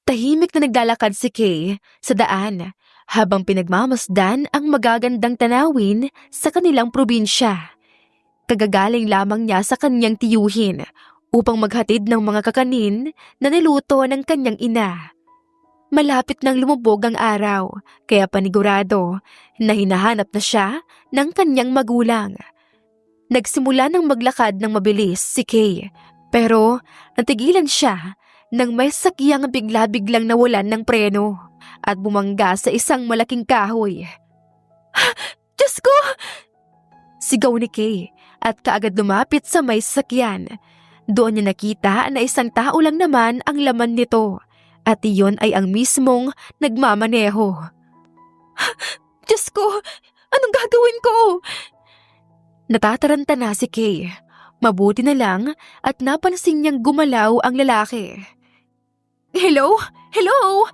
Tahimik na naglalakad si Kay sa daan habang pinagmamasdan ang magagandang tanawin sa kanilang probinsya. Kagagaling lamang niya sa kanyang tiyuhin upang maghatid ng mga kakanin na niluto ng kanyang ina. Malapit nang lumubog ang araw, kaya panigurado na hinahanap na siya ng kanyang magulang. Nagsimula ng maglakad ng mabilis si Kay, pero natigilan siya nang may sakyang bigla-biglang nawalan ng preno at bumangga sa isang malaking kahoy. Diyos ko! Sigaw ni Kay at kaagad lumapit sa may sasakyan. Doon niya nakita na isang tao lang naman ang laman nito at iyon ay ang mismong nagmamaneho. Diyos ko! Anong gagawin ko? Natataranta na si Kay. Mabuti na lang at napansin niyang gumalaw ang lalaki. Hello? Hello?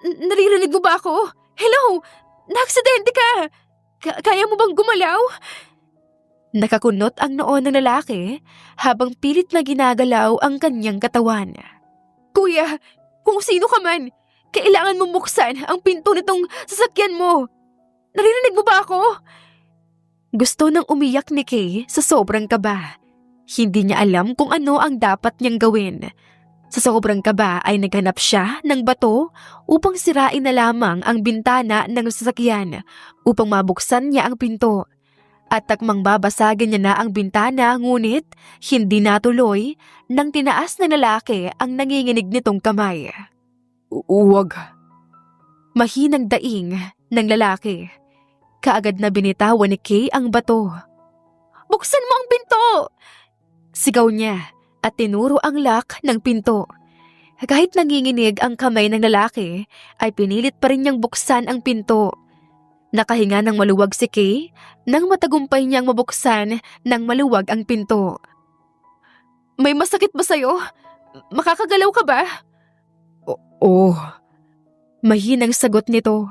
Naririnig mo ba ako? Hello? Naaksidente ka! Kaya mo bang gumalaw? Nakakunot ang noo ng lalaki habang pilit na ginagalaw ang kanyang katawan. Kuya, kung sino ka man, kailangan mong buksan ang pinto nitong sasakyan mo. Naririnig mo ba ako? Gusto nang umiyak ni Kay sa sobrang kaba. Hindi niya alam kung ano ang dapat niyang gawin. Sa sobrang kaba ay naghanap siya ng bato upang sirain na lamang ang bintana ng sasakyan upang mabuksan niya ang pinto. At takmang babasagin niya na ang bintana ngunit hindi natuloy nang tinaas ng lalaki ang nanginginig nitong kamay. Uwag. Mahinang daing ng lalaki. Kaagad na binitawan ni Kay ang bato. Buksan mo ang pinto! Sigaw niya at tinuro ang lock ng pinto. Kahit nanginginig ang kamay ng lalaki, ay pinilit pa rin niyang buksan ang pinto. Nakahinga ng maluwag si Kay nang matagumpay niyang mabuksan ng maluwag ang pinto. May masakit ba sa'yo? Makakagalaw ka ba? Oo. Mahinang sagot nito.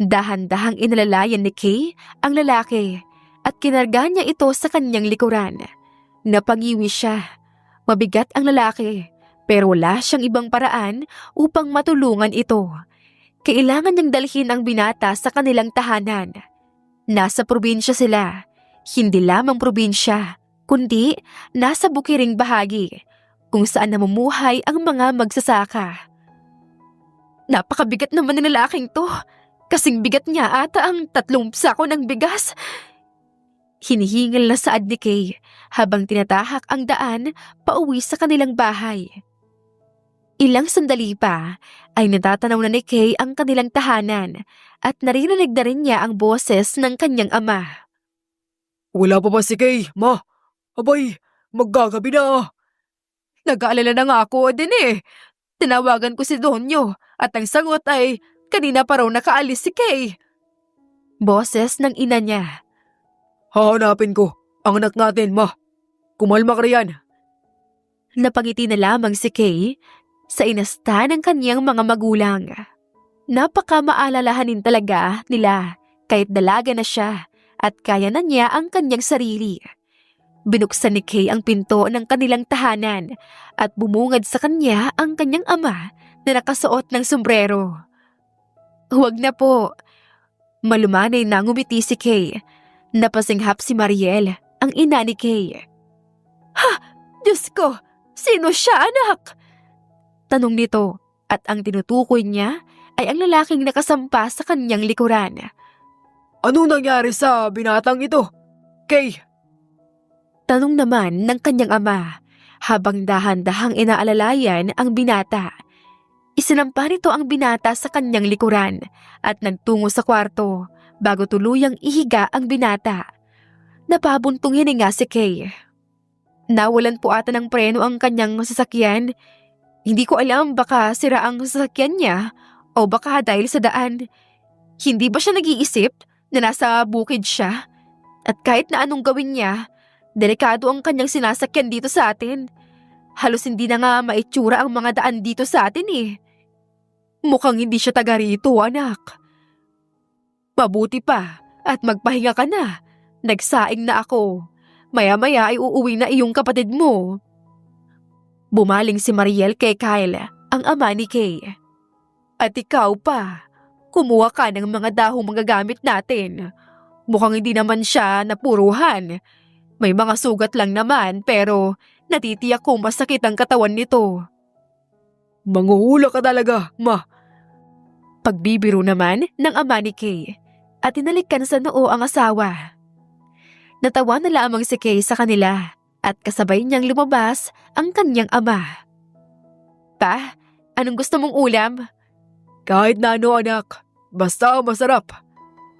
Dahan-dahang inalalayan ni Kay ang lalaki at kinarga niya ito sa kanyang likuran. Napangiwi siya. Mabigat ang lalaki pero wala siyang ibang paraan upang matulungan ito. Kailangan niyang dalhin ang binata sa kanilang tahanan. Nasa probinsya sila. Hindi lamang probinsya, kundi nasa bukiring bahagi kung saan namumuhay ang mga magsasaka. Napakabigat naman ng lalaking to. Kasing bigat niya ata ang 3 sako ng bigas. Hinihingal na saad ni Kay habang tinatahak ang daan pauwi sa kanilang bahay. Ilang sandali pa ay natatanaw na ni Kay ang kanilang tahanan at naririnig na rin niya ang boses ng kanyang ama. Wala pa ba si Kay, ma? Abay, maggagabi na. Nag-aalala na nga ako din eh. Tinawagan ko si Donyo at ang sagot ay kanina pa raw nakaalis si Kay. Boses ng ina niya. Hahanapin ko ang anak natin, ma. Kumalma ka riyan. Napangiti na lamang si Kay sa inasta ng kanyang mga magulang. Napaka maalalahanin talaga nila kahit dalaga na siya at kaya na niya ang kanyang sarili. Binuksan ni Kay ang pinto ng kanilang tahanan at bumungad sa kanya ang kanyang ama na nakasuot ng sombrero. Huwag na po. Malumanay na ngumiti si Kay. Napasinghap si Mariel, ang ina ni Kay. Ha! Diyos ko! Sino siya, anak? Tanong nito at ang tinutukoy niya ay ang lalaking nakasampa sa kanyang likuran. Ano nangyari sa binatang ito, Kay? Tanong naman ng kanyang ama habang dahan-dahang inaalalayan ang binata. Isinampa nito ang binata sa kanyang likuran at nagtungo sa kwarto bago tuluyang ihiga ang binata. Napabuntong hininga si Kay. Nawalan po ata ng preno ang kanyang sasakyan. Hindi ko alam baka sira ang sasakyan niya o baka dahil sa daan. Hindi ba siya nag-iisip na nasa bukid siya? At kahit na anong gawin niya, delikado ang kanyang sinasakyan dito sa atin. Halos hindi na nga maitsura ang mga daan dito sa atin eh. Mukhang hindi siya taga rito, anak. Mabuti pa at magpahinga ka na. Nagsaing na ako. Maya-maya ay uuwi na iyong kapatid mo. Bumaling si Mariel kay Kyle, ang ama ni Kay. At ikaw pa, kumuha ka ng mga dahong magagamit natin. Mukhang hindi naman siya napuruhan. May mga sugat lang naman pero natitiyak kong masakit ang katawan nito. Manghuhula ka talaga, ma. Pagbibiro naman ng ama ni Kay at tinalikan sa noo ang asawa. Natawa na lamang si Kay sa kanila at kasabay niyang lumabas ang kanyang ama. Pa, anong gusto mong ulam? Kahit na ano, anak. Basta masarap.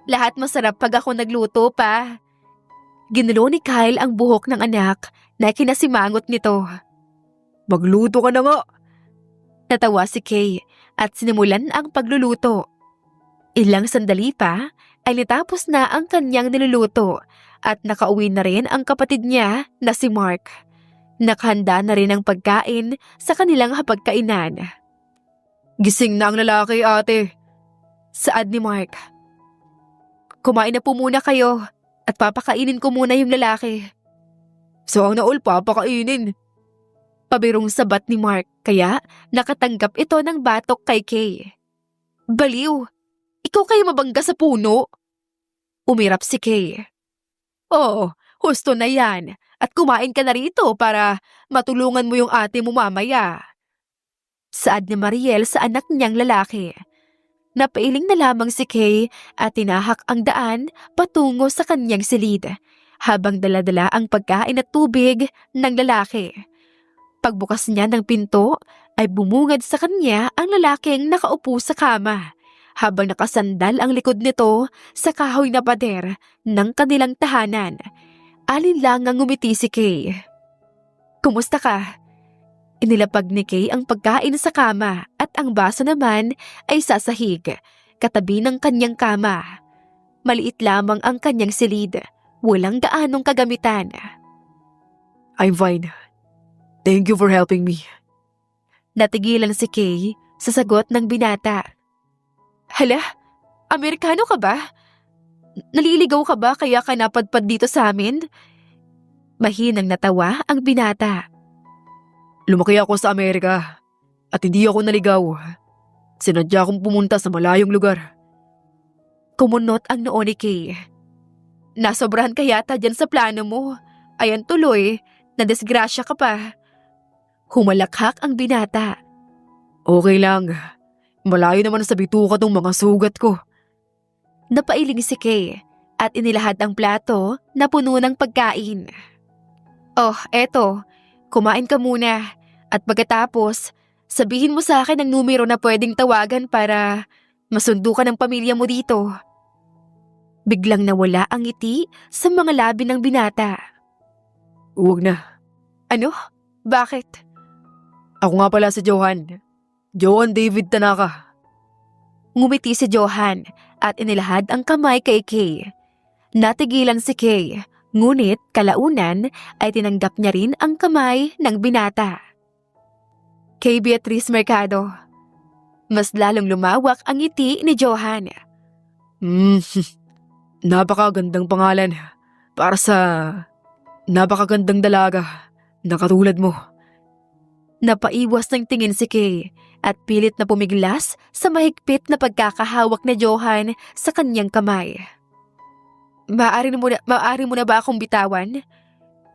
Lahat masarap pag ako nagluto, pa. Ginulo ni Kyle ang buhok ng anak na kinasimangot nito. Magluto ka na nga. Natawa si Kay at sinimulan ang pagluluto. Ilang sandali pa ay natapos na ang kanyang niluluto at nakauwi na rin ang kapatid niya na si Mark. Nakahanda na rin ang pagkain sa kanilang hapagkainan. Gising na ang lalaki, ate. Saad ni Mark. Kumain na po muna kayo at papakainin ko muna yung lalaki. Sana all papakainin. Pabirong sabat ni Mark kaya nakatanggap ito ng batok kay Kay. Baliw! Ikaw kayo mabangga sa puno? Umirap si Kay. Oo, husto na yan at kumain ka na rito para matulungan mo yung ate mo mamaya. Saad ni Mariel sa anak niyang lalaki. Napailing na lamang si Kay at tinahak ang daan patungo sa kanyang silid habang daladala ang pagkain at tubig ng lalaki. Pagbukas niya ng pinto ay bumungad sa kanya ang lalaking nakaupo sa kama habang nakasandal ang likod nito sa kahoy na pader ng kanilang tahanan. Alinlangang ngumiti si Kay. Kumusta ka? Inilapag ni Kay ang pagkain sa kama at ang baso naman ay sa sahig, katabi ng kanyang kama. Maliit lamang ang kanyang silid, walang gaanong kagamitan. I'm fine. Thank you for helping me. Natigilan si Kay sa sagot ng binata. Hala, Amerikano ka ba? Naliligaw ka ba kaya ka napadpad dito sa amin? Mahinang natawa ang binata. Lumaki ako sa Amerika at hindi ako naligaw. Sinadya akong pumunta sa malayong lugar. Kumunot ang noo ni Kay. Nasobrahan ka yata dyan sa plano mo. Ayan tuloy, nadisgrasya ka pa. Humalakhak ang binata. Okay lang. Malayo naman sa bituka tong mga sugat ko. Napailing si Kay at inilahad ang plato na puno ng pagkain. Oh, eto. Kumain ka muna at pagkatapos, sabihin mo sa akin ang numero na pwedeng tawagan para masundo ka ng pamilya mo dito. Biglang nawala ang ngiti sa mga labi ng binata. Huwag na. Ano? Bakit? Ako nga pala si Johan. Johan David Tanaka. Ngumiti si Johan at inilahad ang kamay kay Kay. Natigilan si Kay. Ngunit kalaunan ay tinanggap niya rin ang kamay ng binata. Kay Beatrice Mercado. Mas lalong lumawak ang ngiti ni Johan. Napakagandang pangalan para sa napakagandang dalaga na katulad mo. Napaiwas ng tingin si Kay at pilit na pumiglas sa mahigpit na pagkakahawak ni Johan sa kanyang kamay. Maaari mo na ba akong bitawan?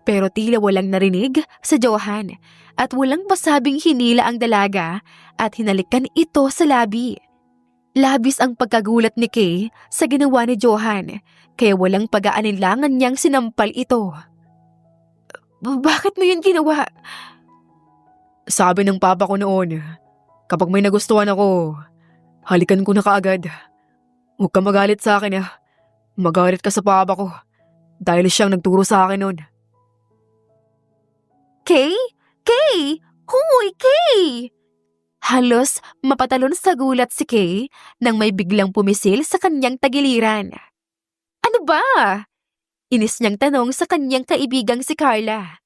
Pero tila walang narinig sa Johan at walang masabing hinila ang dalaga at hinalikan ito sa labi. Labis ang pagkagulat ni Kay sa ginawa ni Johan kaya walang pag-aalinlangan niyang sinampal ito. Bakit mo yun ginawa? Sabi ng papa ko noon, kapag may nagustuhan ako, halikan ko na kaagad. Huwag ka magalit sa akin ah. Magalit ka sa papa ko dahil siyang nagturo sa akin noon. Kay? Kay! Huy, Kay! Halos mapatalon sa gulat si Kay nang may biglang pumisil sa kanyang tagiliran. Ano ba? Inis niyang tanong sa kanyang kaibigang si Carla.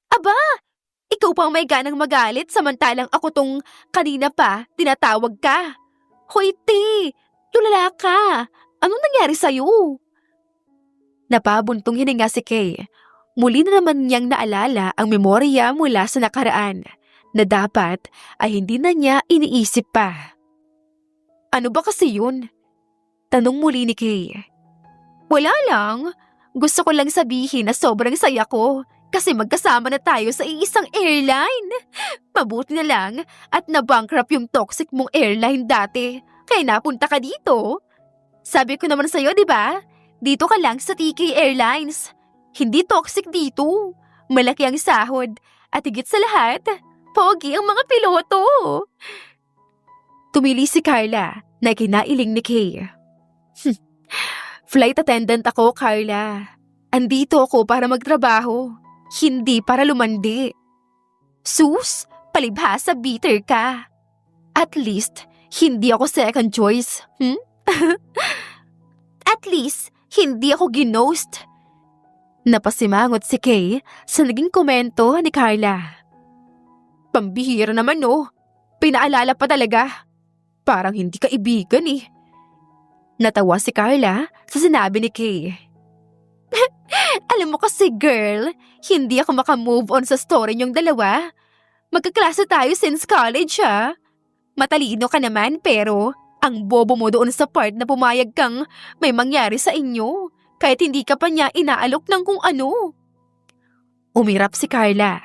Aba! Ikaw pang may ganang magalit samantalang ako tong kanina pa tinatawag ka. Hoy, T! Tulala ka! Anong nangyari sa'yo? Napabuntong hininga si Kay. Muli na naman niyang naalala ang memorya mula sa nakaraan na dapat ay hindi na niya iniisip pa. Ano ba kasi yun? Tanong muli ni Kay. Wala lang. Gusto ko lang sabihin na sobrang saya ko kasi magkasama na tayo sa iisang airline. Mabuti na lang at nabankrupt yung toxic mong airline dati. Kaya napunta ka dito. Sabi ko naman sa'yo, di ba? Dito ka lang sa TK Airlines. Hindi toxic dito. Malaki ang sahod. At higit sa lahat, pogi ang mga piloto. Tumili si Carla na kinailing ni Kay. Flight attendant ako, Carla. Andito ako para magtrabaho. Hindi para lumandi. Sus, palibhasa bitter ka. At least, hindi ako second choice. At least, hindi ako ginost. Napasimangot si Kay sa naging komento ni Carla. Pambihira naman no. Pinaalala pa talaga. Parang hindi kaibigan eh. Natawa si Carla sa sinabi ni Kay. Alam mo kasi girl, hindi ako makamove on sa story niyong dalawa. Magkaklase tayo since college ha. Matalino ka naman pero ang bobo mo doon sa part na pumayag kang may mangyari sa inyo kahit hindi ka pa niya inaalok ng kung ano. Umirap si Carla.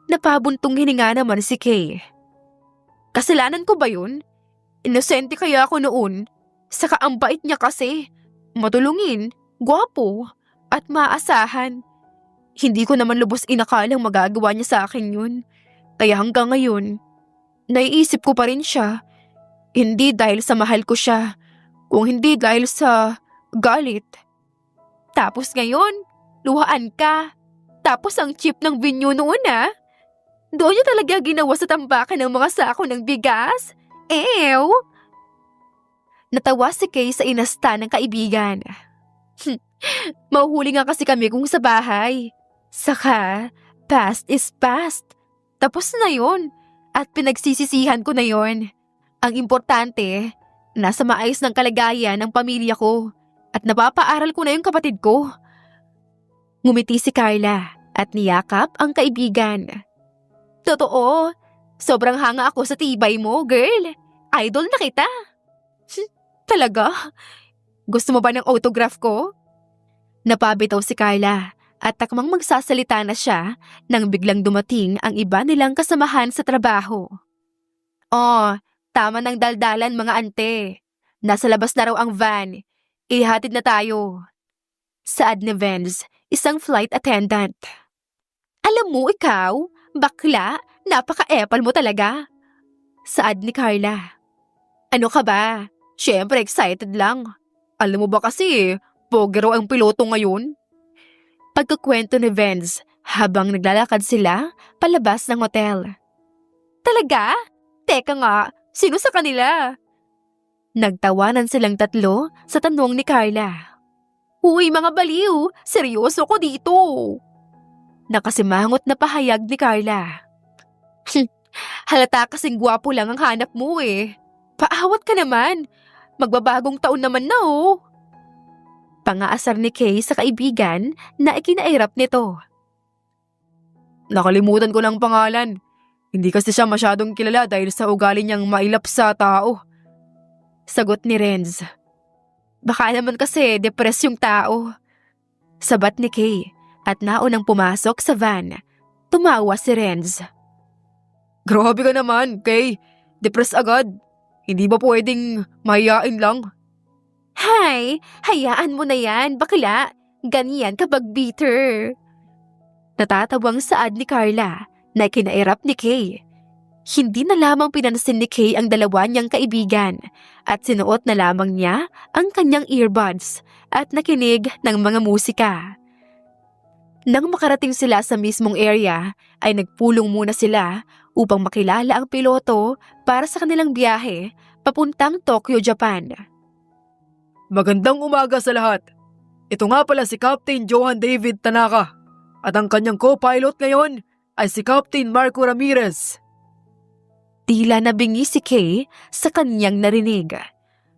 Napabuntong hininga naman si Kay. Kasalanan ko ba yun? Inosente kaya ako noon. Saka ang bait niya kasi. Matulungin, gwapo, at maasahan. Hindi ko naman lubos inakalang magagawa niya sa akin yun. Kaya hanggang ngayon, naiisip ko pa rin siya. Hindi dahil sa mahal ko siya, kung hindi dahil sa galit. Tapos ngayon, luhaan ka. Tapos ang cheap ng venue noon Doon niya talaga ginawa sa tambakan ng mga sako ng bigas. Ew! Natawa si Kay sa inasta ng kaibigan. Mahuhuli nga kasi kami kung sa bahay. Saka, past is past. Tapos na yon at pinagsisisihan ko na yon. Ang importante, nasa maayos ng kalagayan ng pamilya ko at napapaaral ko na yung kapatid ko. Ngumiti si Carla at niyakap ang kaibigan. Totoo, sobrang hanga ako sa tibay mo, girl. Idol na kita. Talaga? Gusto mo ba ng autograph ko? Napabitaw si Carla at takmang magsasalita na siya nang biglang dumating ang iba nilang kasamahan sa trabaho. Oh, tama ng daldalan mga ante. Nasa labas na raw ang van. Ihatid na tayo. Saad ni Vince, isang flight attendant. Alam mo ikaw, bakla, napaka-epal mo talaga. Saad ni Carla. Ano ka ba? Siyempre excited lang. Alam mo ba kasi, pogi raw ang piloto ngayon? Pagkukwento ni Vince habang naglalakad sila palabas ng hotel. Talaga? Teka nga, sino sa kanila? Nagtawanan silang tatlo sa tanong ni Carla. Uy mga baliw, seryoso ko dito. Nakasimangot na pahayag ni Carla. Halata kasing gwapo lang ang hanap mo eh. Paawat ka naman. Magbabagong taon naman na oh. Pangaasar ni Kay sa kaibigan na ikinairap nito. Nakalimutan ko ng pangalan. Hindi kasi siya masyadong kilala dahil sa ugali niyang mailap sa tao. Sagot ni Renz. Baka naman kasi depress yung tao. Sabat ni Kay at naunang pumasok sa van. Tumawa si Renz. Grabe ka naman, Kay. Depress agad. Hindi ba pwedeng mahiyain lang? Hay, hayaan mo na yan, bakla. Ganyan kapag bitter. Natatawang saad ni Carla na kinairap ni Kay. Hindi na lamang pinansin ni Kay ang dalawa niyang kaibigan at sinuot na lamang niya ang kanyang earbuds at nakinig ng mga musika. Nang makarating sila sa mismong area ay nagpulong muna sila upang makilala ang piloto para sa kanilang biyahe papuntang Tokyo, Japan. Magandang umaga sa lahat. Ito nga pala si Captain Johan David Tanaka at ang kanyang co-pilot ngayon ay si Captain Marco Ramirez. Tila nabingi si Kay sa kanyang narinig.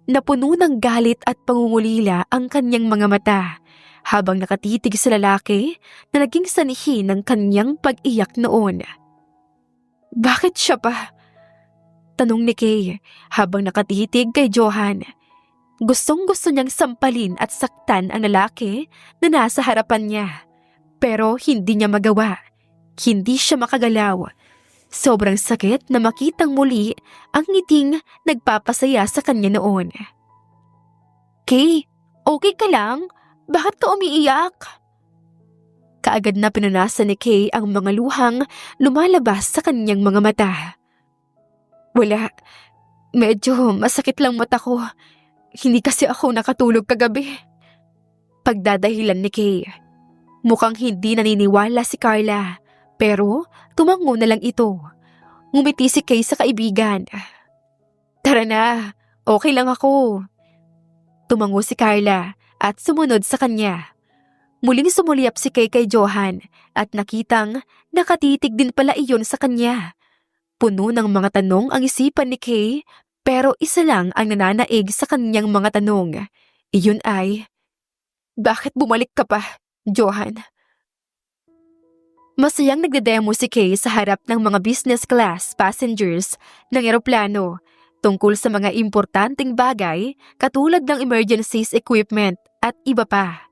Napuno ng galit at pangungulila ang kanyang mga mata habang nakatitig sa lalaki na naging sanhi ng kanyang pag-iyak noon. Bakit siya pa? Tanong ni Kay habang nakatitig kay Johan. Gustong-gusto niyang sampalin at saktan ang lalaki na nasa harapan niya. Pero hindi niya magawa. Hindi siya makagalaw. Sobrang sakit na makitang muli ang ngiting nagpapasaya sa kanya noon. Kay, okay ka lang? Bakit ka umiiyak? Kaagad na pinunasan ni Kay ang mga luhang lumalabas sa kanyang mga mata. Wala. Medyo masakit lang mata ko. Hindi kasi ako nakatulog kagabi. Pagdadahilan ni Kay. Mukhang hindi naniniwala si Carla, pero tumango na lang ito. Ngumiti si Kay sa kaibigan. Tara na, okay lang ako. Tumango si Carla at sumunod sa kanya. Muling sumulyap si Kay kay Johan at nakitang nakatitig din pala iyon sa kanya. Puno ng mga tanong ang isipan ni Kay, pero isa lang ang nananaig sa kanyang mga tanong. Iyon ay, bakit bumalik ka pa, Johan? Masayang nagdedemo si Kay sa harap ng mga business class passengers ng eroplano tungkol sa mga importanteng bagay katulad ng emergencies equipment at iba pa.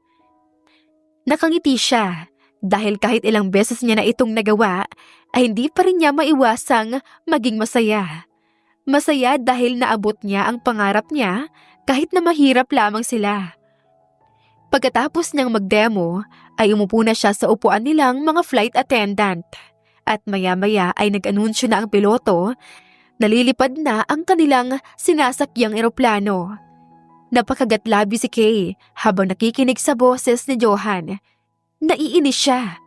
Nakangiti siya dahil kahit ilang beses niya na itong nagawa ay hindi pa rin niya maiwasang maging masaya. Masaya dahil naabot niya ang pangarap niya kahit na mahirap lamang sila. Pagkatapos niyang mag-demo ay umupo na siya sa upuan nilang mga flight attendant at maya-maya ay nag-anunsyo na ang piloto na lilipad na ang kanilang sinasakyang eroplano. Napakagatlabi si Kay habang nakikinig sa boses ni Johan. Naiinis siya.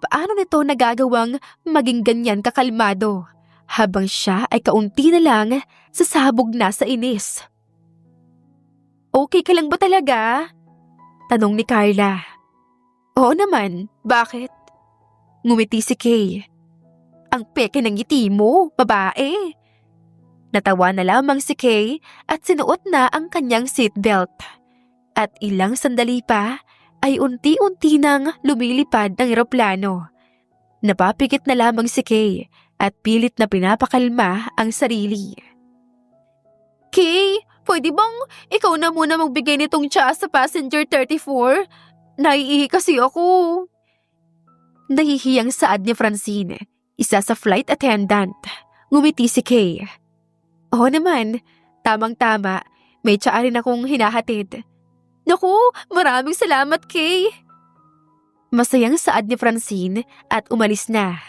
Paano nito nagagawang maging ganyan kakalmado habang siya ay kaunti na lang sasabog na sa inis? Okay ka lang ba talaga? Tanong ni Carla. Oo naman, bakit? Ngumiti si Kay. Ang peke ng ngiti mo, babae. Natawa na lamang si Kay at sinuot na ang kanyang seatbelt. At ilang sandali pa ay unti-unti nang lumilipad ang eroplano. Napapikit na lamang si Kay at pilit na pinapakalma ang sarili. Kay, pwede bang ikaw na muna magbigay nitong tsaa sa passenger 34? Naiihi kasi ako. Nahihiyang saad ni Francine, isa sa flight attendant. Ngumiti si Kay. Oo naman, tamang-tama, may tsaa rin akong hinahatid. Naku, maraming salamat, Kay. Masayang saad ni Francine at umalis na.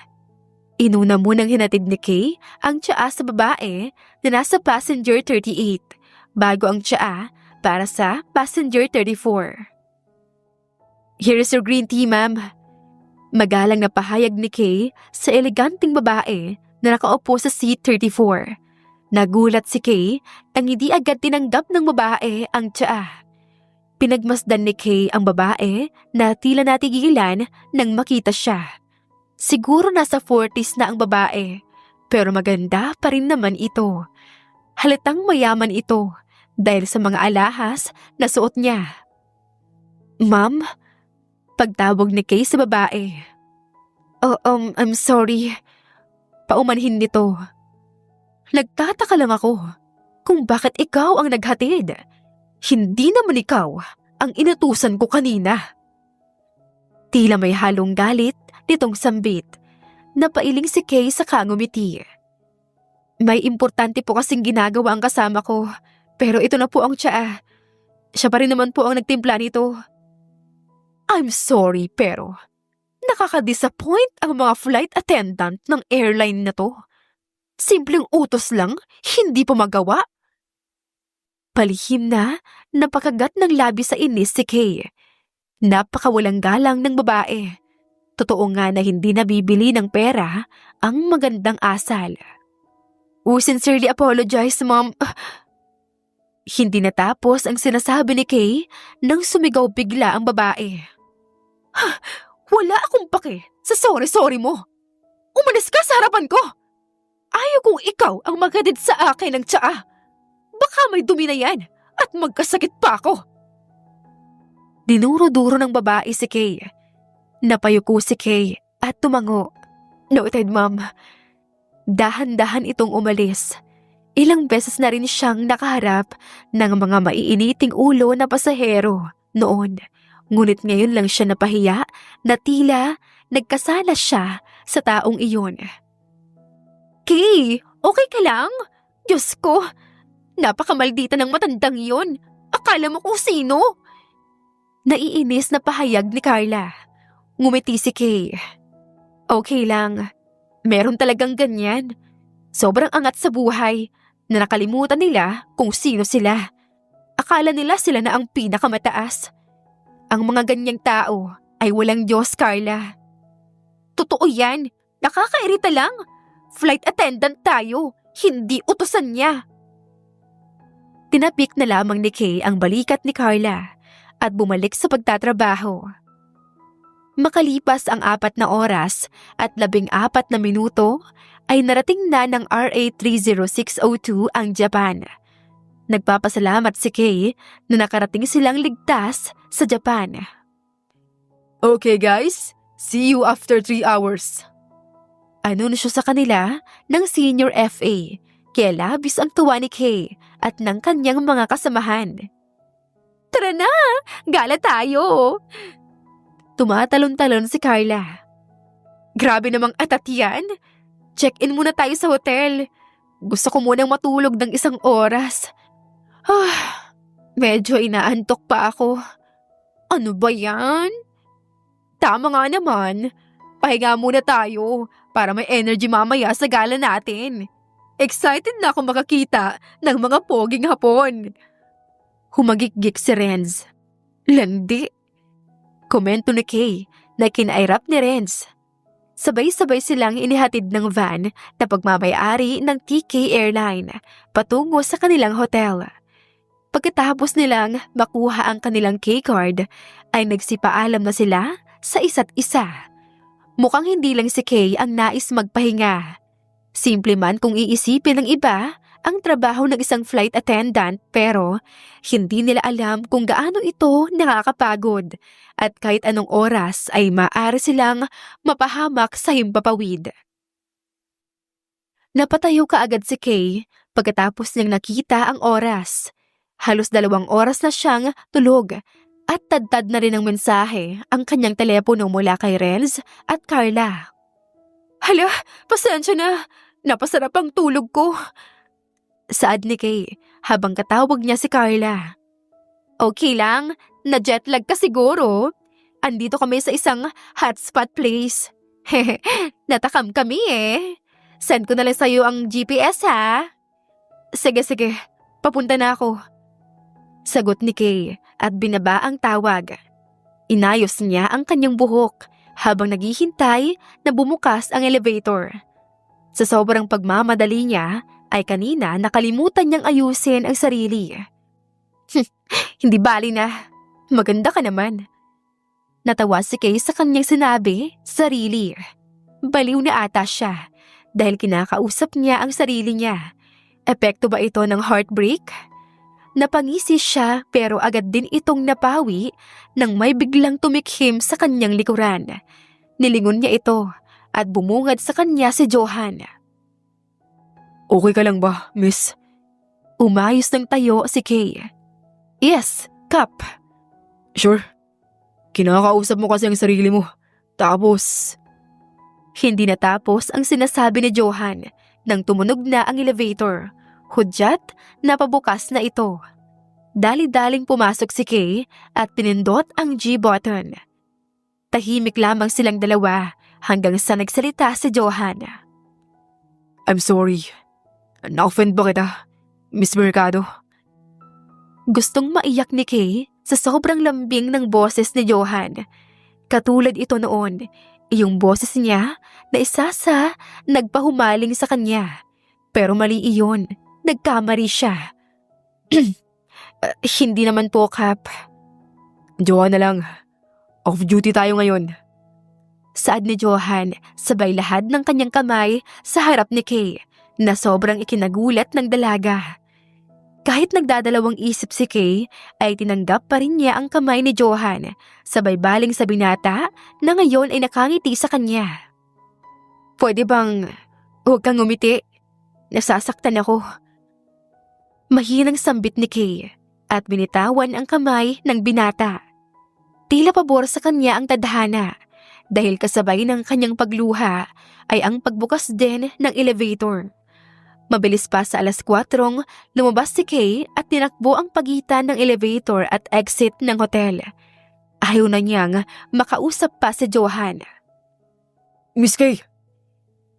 Inuna munang hinatid ni Kay ang tsaa sa babae na nasa passenger 38 bago ang tsaa para sa passenger 34. Here is your green tea, ma'am. Magalang na pahayag ni Kay sa eleganting babae na nakaupo sa seat 34. Nagulat si Kay nang hindi agad tinanggap ng babae ang tsaa. Pinagmasdan ni Kay ang babae na tila natigilan nang makita siya. Siguro nasa 40s na ang babae, pero maganda pa rin naman ito. Halatang mayaman ito dahil sa mga alahas na suot niya. Ma'am? Pagtawag ni Kay sa babae. I'm sorry. Paumanhin nito. Nagtataka lang ako kung bakit ikaw ang naghatid. Hindi naman ikaw ang inutusan ko kanina. Tila may halong galit nitong sambit. Napailing si Kay sa kangumiti. May importante po kasing ginagawa ang kasama ko, pero ito na po ang tsaa. Siya pa rin naman po ang nagtimpla nito. I'm sorry, pero nakaka-disappoint ang mga flight attendant ng airline na to. Simpleng utos lang, hindi po magawa. Palihim na, napakagat ng labi sa inis si Kay. Napakawalang galang ng babae. Totoo nga na hindi nabibili ng pera ang magandang asal. We sincerely apologize, ma'am. Hindi natapos ang sinasabi ni Kay nang sumigaw bigla ang babae. Wala akong pake sa sorry-sorry mo. Umalis ka sa harapan ko. Ayaw kong ikaw ang maghatid sa akin ng tsaa. Baka may dumi na yan at magkasakit pa ako. Dinuro-duro ng babae si Kay. Napayuko si Kay at tumango. Noted, ma'am. Dahan-dahan itong umalis. Ilang beses na rin siyang nakaharap ng mga maiiniting ulo na pasahero noon. Ngunit ngayon lang siya napahiya na tila nagkasala siya sa taong iyon. Kay, okay ka lang? Diyos ko, napakamaldita ng matandang iyon. Akala mo kung sino? Naiinis na pahayag ni Carla. Ngumiti si Kay. Okay lang. Meron talagang ganyan. Sobrang angat sa buhay na nakalimutan nila kung sino sila. Akala nila sila na ang pinakamataas. Ang mga ganyang tao ay walang Diyos, Carla. Totoo yan. Nakakairita lang. Flight attendant tayo, hindi utusan niya. Tinapik na lamang ni Kay ang balikat ni Carla at bumalik sa pagtatrabaho. Makalipas ang 4 na oras at 14 na minuto ay narating na ng RA 30602 ang Japan. Nagpapasalamat si Kay na nakarating silang ligtas sa Japan. Okay guys, see you after 3 hours. Anunsyo sa kanila ng senior FA, kaya labis ang tuwa ni Kay at ng kanyang mga kasamahan. Tara na! Gala tayo! Tumatalon-talon si Carla. Grabe namang atat yan. Check-in muna tayo sa hotel. Gusto ko munang matulog ng 1 oras. Medyo inaantok pa ako. Ano ba yan? Tama nga naman. Pahinga muna tayo para may energy mamaya sa gala natin. Excited na ako makakita ng mga poging Hapon. Humagikgik si Renz. Landi. Komento ni Kay na kinairap ni Renz. Sabay-sabay silang inihatid ng van na pagmamayari ng TK Airline patungo sa kanilang hotel. Pagkatapos nilang makuha ang kanilang K-card ay nagsipaalam na sila sa isa't isa. Mukhang hindi lang si Kay ang nais magpahinga. Simple man kung iisipin ng iba ang trabaho ng isang flight attendant pero hindi nila alam kung gaano ito nakakapagod at kahit anong oras ay maaari silang mapahamak sa himpapawid. Napatayo kaagad si Kay pagkatapos niyang nakita ang oras. Halos 2 oras na siyang tulog at tad-tad na rin ang mensahe ang kanyang telepono mula kay Renz at Carla. Hala, pasensya na. Napasarap ang tulog ko. Saad ni Kay habang katawag niya si Carla. Okay lang, na-jetlag ka siguro. Andito kami sa isang hotspot place. Hehe, natakam kami eh. Send ko na lang sa'yo ang GPS ha. Sige, papunta na ako. Sagot ni Kay at binaba ang tawag. Inayos niya ang kanyang buhok habang naghihintay na bumukas ang elevator. Sa sobrang pagmamadali niya ay kanina nakalimutan niyang ayusin ang sarili. Hindi bali na. Maganda ka naman. Natawa si Kay sa kanyang sinabi sa sarili. Baliw na ata siya dahil kinakausap niya ang sarili niya. Epekto ba ito ng heartbreak? Napangisi siya pero agad din itong napawi nang may biglang tumikhim sa kanyang likuran. Nilingon niya ito at bumungad sa kanya si Johan. Okay ka lang ba, miss? Umayos ng tayo si Kay. Yes, Kap. Sure. Kinakausap mo kasi ang sarili mo. Tapos... Hindi natapos ang sinasabi ni Johan nang tumunog na ang elevator. Hudyat, napabukas na ito. Dali-daling pumasok si Kay at pinindot ang G button. Tahimik lamang silang dalawa hanggang sa nagsalita si Johan. I'm sorry. Na-offend ba kita, Miss Mercado? Gustong maiyak ni Kay sa sobrang lambing ng boses ni Johan. Katulad ito noon, iyong boses niya na isa sa nagpahumaling sa kanya. Pero mali iyon, nagkamali siya. Hindi naman po, Kap. Johan na lang. Off-duty tayo ngayon. Saad ni Johan, sabay lahad ng kanyang kamay sa harap ni Kay na sobrang ikinagulat ng dalaga. Kahit nagdadalawang isip si Kay, ay tinanggap pa rin niya ang kamay ni Johan, sabay baling sa binata na ngayon ay nakangiti sa kanya. Pwede bang huwag kang ngumiti? Nasasaktan ako. Mahinang sambit ni Kay at binitawan ang kamay ng binata. Tila pabor sa kanya ang tadhana dahil kasabay ng kanyang pagluha ay ang pagbukas din ng elevator. Mabilis pa sa 4:00 lumabas si Kay at tinakbo ang pagitan ng elevator at exit ng hotel. Ayaw na niyang makausap pa si Johan. Miss Kay!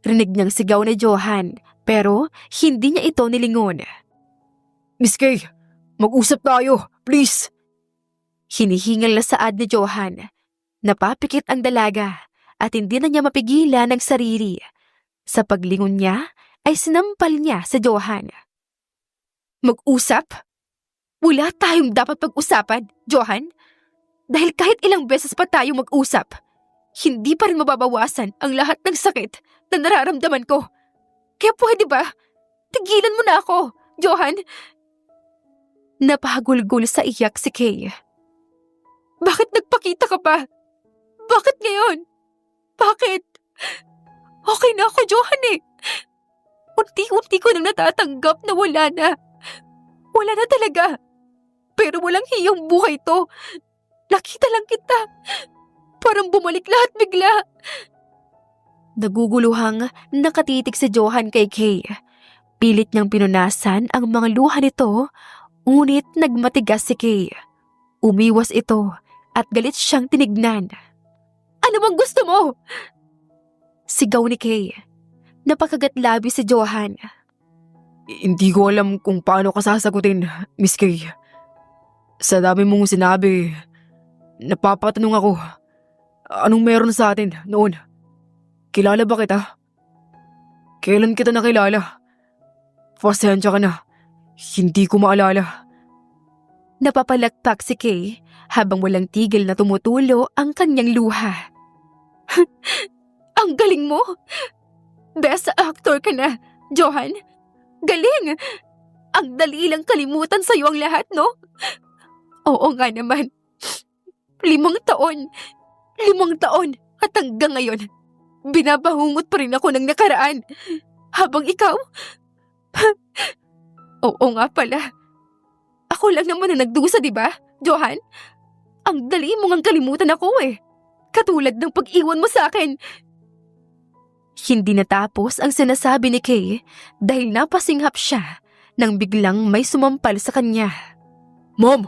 Rinig niyang sigaw ni Johan pero hindi niya ito nilingon. Miss Kay! Mag-usap tayo! Please! Hinihingal na saad ni Johan. Napapikit ang dalaga at hindi na niya mapigilan ang sarili. Sa paglingon niya ay sinampal niya si Johan. Mag-usap? Wala tayong dapat pag-usapan, Johan. Dahil kahit ilang beses pa tayo mag-usap, hindi pa rin mababawasan ang lahat ng sakit na nararamdaman ko. Kaya pwede ba? Tigilan mo na ako, Johan. Napahagulgol sa iyak si Kay. Bakit nagpakita ka pa? Bakit ngayon? Bakit? Okay na ako, Johan eh. Unti-unti ko nang natatanggap na wala na. Wala na talaga. Pero walang hiyang buhay to. Nakita lang kita. Parang bumalik lahat bigla. Naguguluhang nakatitig si Johan kay Kay. Pilit niyang pinunasan ang mga luha nito, ngunit nagmatigas si Kay. Umiwas ito at galit siyang tinignan. Ano bang gusto mo? Sigaw ni Kay. Napakagat-labi si Johan. Hindi ko alam kung paano ka sasagutin, Miss Kay. Sa dami mong sinabi, napapatanong ako, anong meron sa atin noon? Kilala ba kita? Kailan kita nakilala? Pasensya ka na, hindi ko maalala. Napapalakpak si Kay habang walang tigil na tumutulo ang kanyang luha. Ang galing mo! Best actor ka na, Johan. Galing! Ang dali lang kalimutan sa'yo ang lahat, no? Oo nga naman. 5 taon. 5 taon. At hanggang ngayon, binabahungot pa rin ako ng nakaraan. Habang ikaw? Oo nga pala. Ako lang naman na nagdusa, di ba, Johan? Ang dali mong ang kalimutan ako eh. Katulad ng pag-iwan mo sa akin. Hindi natapos ang sinasabi ni Kay dahil napasinghap siya nang biglang may sumampal sa kanya. Mom!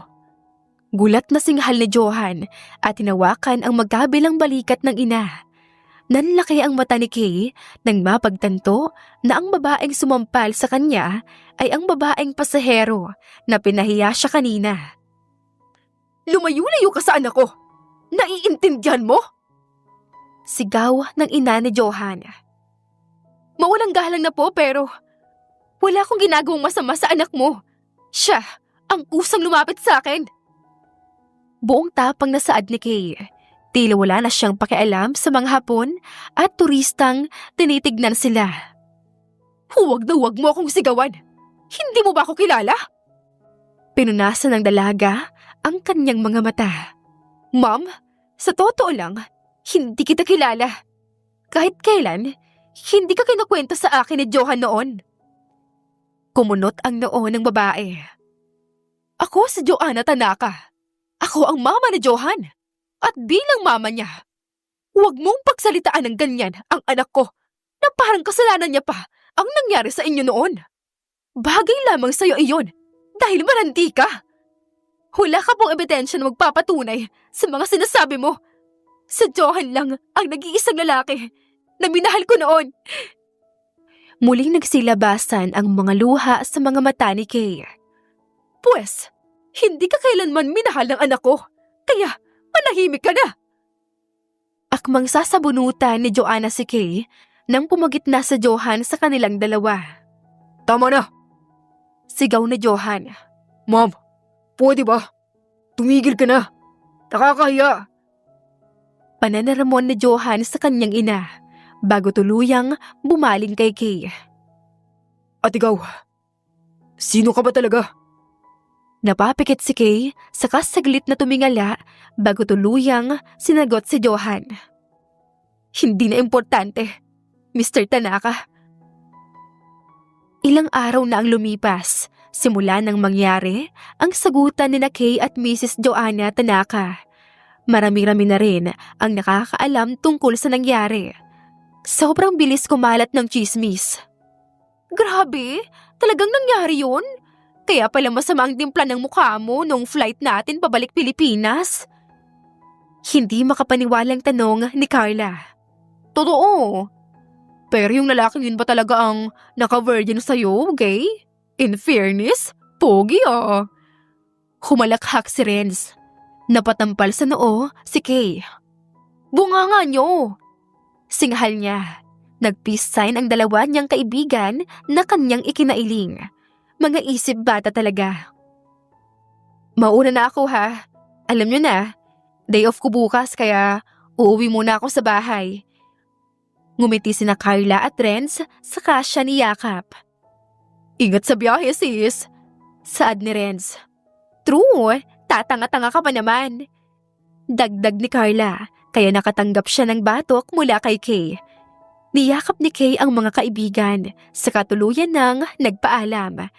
Gulat na singhal ni Johan at hinawakan ang magkabilang balikat ng ina. Nanlaki ang mata ni Kay nang mapagtanto na ang babaeng sumampal sa kanya ay ang babaeng pasahero na pinahiya siya kanina. Lumayo-layo ka sa anak ko! Naiintindihan mo? Sigaw ng ina ni Johan. Mawalang galang na po pero wala akong ginagawang masama sa anak mo. Siya ang kusang lumapit sa akin. Buong tapang na saad ni Kay. Tila wala na siyang pakialam sa mga Hapon at turistang tinitignan sila. Huwag na huwag mo akong sigawan. Hindi mo ba ako kilala? Pinunasan ng dalaga ang kanyang mga mata. Ma'am, sa totoo lang, hindi kita kilala. Kahit kailan, hindi ka kinukwento sa akin ni Johan noon. Kumunot ang noo ng babae. Ako si Joanna Tanaka. Ako ang mama ni Johan. At bilang mama niya, huwag mong pagsalitaan ng ganyan ang anak ko na parang kasalanan niya pa ang nangyari sa inyo noon. Bagay lamang sa'yo iyon dahil maranti ka. Wala ka pong ebidensya na magpapatunay sa mga sinasabi mo. Si Johan lang ang nag-iisang lalaki na minahal ko noon. Muling nagsilabasan ang mga luha sa mga mata ni Kay. Pwes, hindi ka kailanman minahal ng anak ko, kaya manahimik ka na. Akmang sasabunutan ni Joanna si Kay nang pumagitna sa Johan sa kanilang dalawa. Tama na! Sigaw ni Johan. Mom, pwede ba? Tumigil ka na! Nakakahiya! Pananaramon ni Johan sa kanyang ina bago tuluyang bumaling kay Kay. At ikaw, sino ka ba talaga? Napapikit si Kay saka saglit na tumingala bago tuluyang sinagot si Johan. Hindi na importante, Mr. Tanaka. Ilang araw na ang lumipas Simula nang mangyari ang sagutan ni na Kay at Mrs. Joanna Tanaka. Marami-rami na rin ang nakakaalam tungkol sa nangyari. Sobrang bilis kumalat ng chismis. Grabe, talagang nangyari yun? Kaya pala masama ang timpla ng mukha mo nung flight natin pabalik Pilipinas? Hindi makapaniwalang tanong ni Carla. Totoo. Pero yung lalaking yun ba talaga ang naka-virgin sa'yo, gay? In fairness, pogi ah. Humalakhak si Renz. Napatampal sa noo si Kay. Bunganga nyo! Singhal niya. Nag-peace sign ang dalawa niyang kaibigan na kanyang ikinailing. Mga isip bata talaga. Mauna na ako ha. Alam niyo na, day off ko bukas kaya uuwi muna ako sa bahay. Ngumiti sina Carla at Renz saka siya niyakap. Ingat sa biyahe sis. Saad ni Renz. True, tatanga-tanga ka pa naman. Dagdag ni Carla kaya nakatanggap siya ng batok mula kay Kay. Niyakap ni Kay ang mga kaibigan sa katuluyan ng nagpaalam.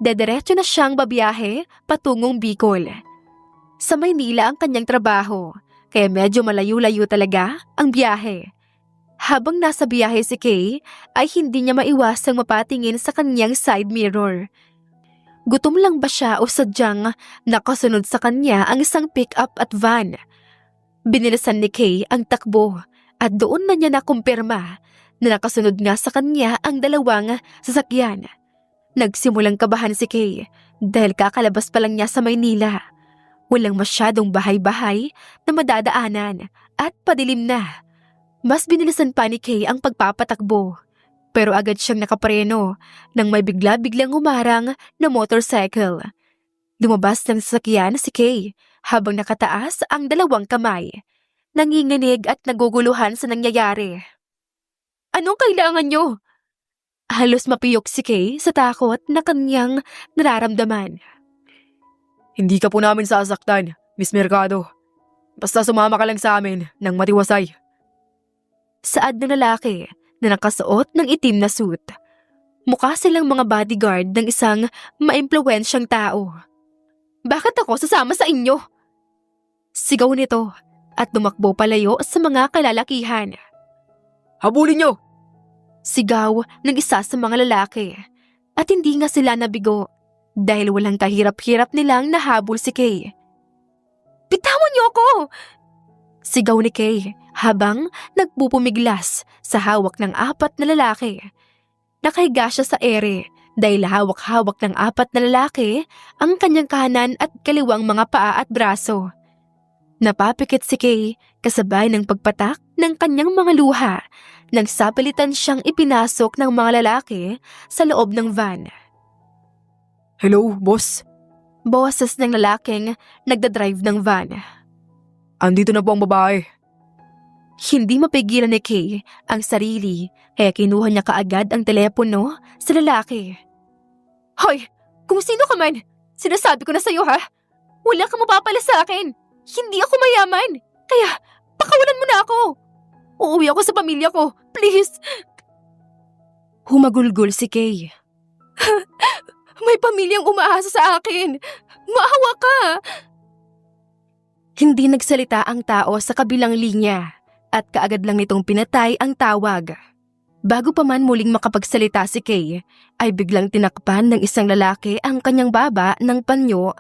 Dediretso na siyang babiyahe patungong Bicol. Sa Maynila ang kanyang trabaho kaya medyo malayo-layo talaga ang biyahe. Habang nasa biyahe si Kay ay hindi niya maiwasang mapatingin sa kanyang side mirror. Gutom lang ba siya o sadyang nakasunod sa kanya ang isang pick-up at van? Binilisan ni Kay ang takbo at doon na niya nakumpirma na nakasunod nga sa kanya ang dalawang sasakyan. Nagsimulang kabahan si Kay dahil kakalabas pa lang niya sa Maynila. Walang masyadong bahay-bahay na madadaanan at padilim na. Mas binilisan pa ni Kay ang pagpapatakbo. Pero agad siyang nakapreno nang may bigla-biglang umarang na motorcycle. Lumabas ng sasakyan si Kay habang nakataas ang dalawang kamay. Nanginginig at naguguluhan sa nangyayari. Anong kailangan nyo? Halos mapiyok si Kay sa takot na kanyang nararamdaman. Hindi ka po namin sasaktan, Miss Mercado. Basta sumama ka lang sa amin nang matiwasay. Saad ng lalaki na nakasuot ng itim na suit. Mukha silang mga bodyguard ng isang maimpluwensyang tao. Bakit ako sasama sa inyo? Sigaw nito at tumakbo palayo sa mga kalalakihan. Habulin nyo! Sigaw ng isa sa mga lalaki at hindi nga sila nabigo dahil walang kahirap-hirap nilang nahabol si Kay. Bitawan niyo ako! Sigaw ni Kay habang nagpupumiglas sa hawak ng 4 na lalaki. Nakahiga siya sa ere dahil hawak-hawak ng 4 na lalaki ang kanyang kanan at kaliwang mga paa at braso. Napapikit si Kay kasabay ng pagpatak ng kanyang mga luha nang sapilitan siyang ipinasok ng mga lalaki sa loob ng van. Hello, boss. Boses ng lalaking nagdadrive ng van. Andito na po ang babae. Hindi mapigilan ni Kay ang sarili kaya kinuha niya kaagad ang telepono sa lalaki. Hoy! Kung sino ka man! Sinasabi ko na sa'yo ha! Wala kang mapapala sa akin! Hindi ako mayaman! Kaya pakawalan mo na ako! Uuwi ako sa pamilya ko! Please! Humagulgol si Kay. May pamilyang umaasa sa akin! Maawa ka! Hindi nagsalita ang tao sa kabilang linya at kaagad lang nitong pinatay ang tawag. Bago pa man muling makapagsalita si Kay, ay biglang tinakpan ng isang lalaki ang kanyang baba ng panyo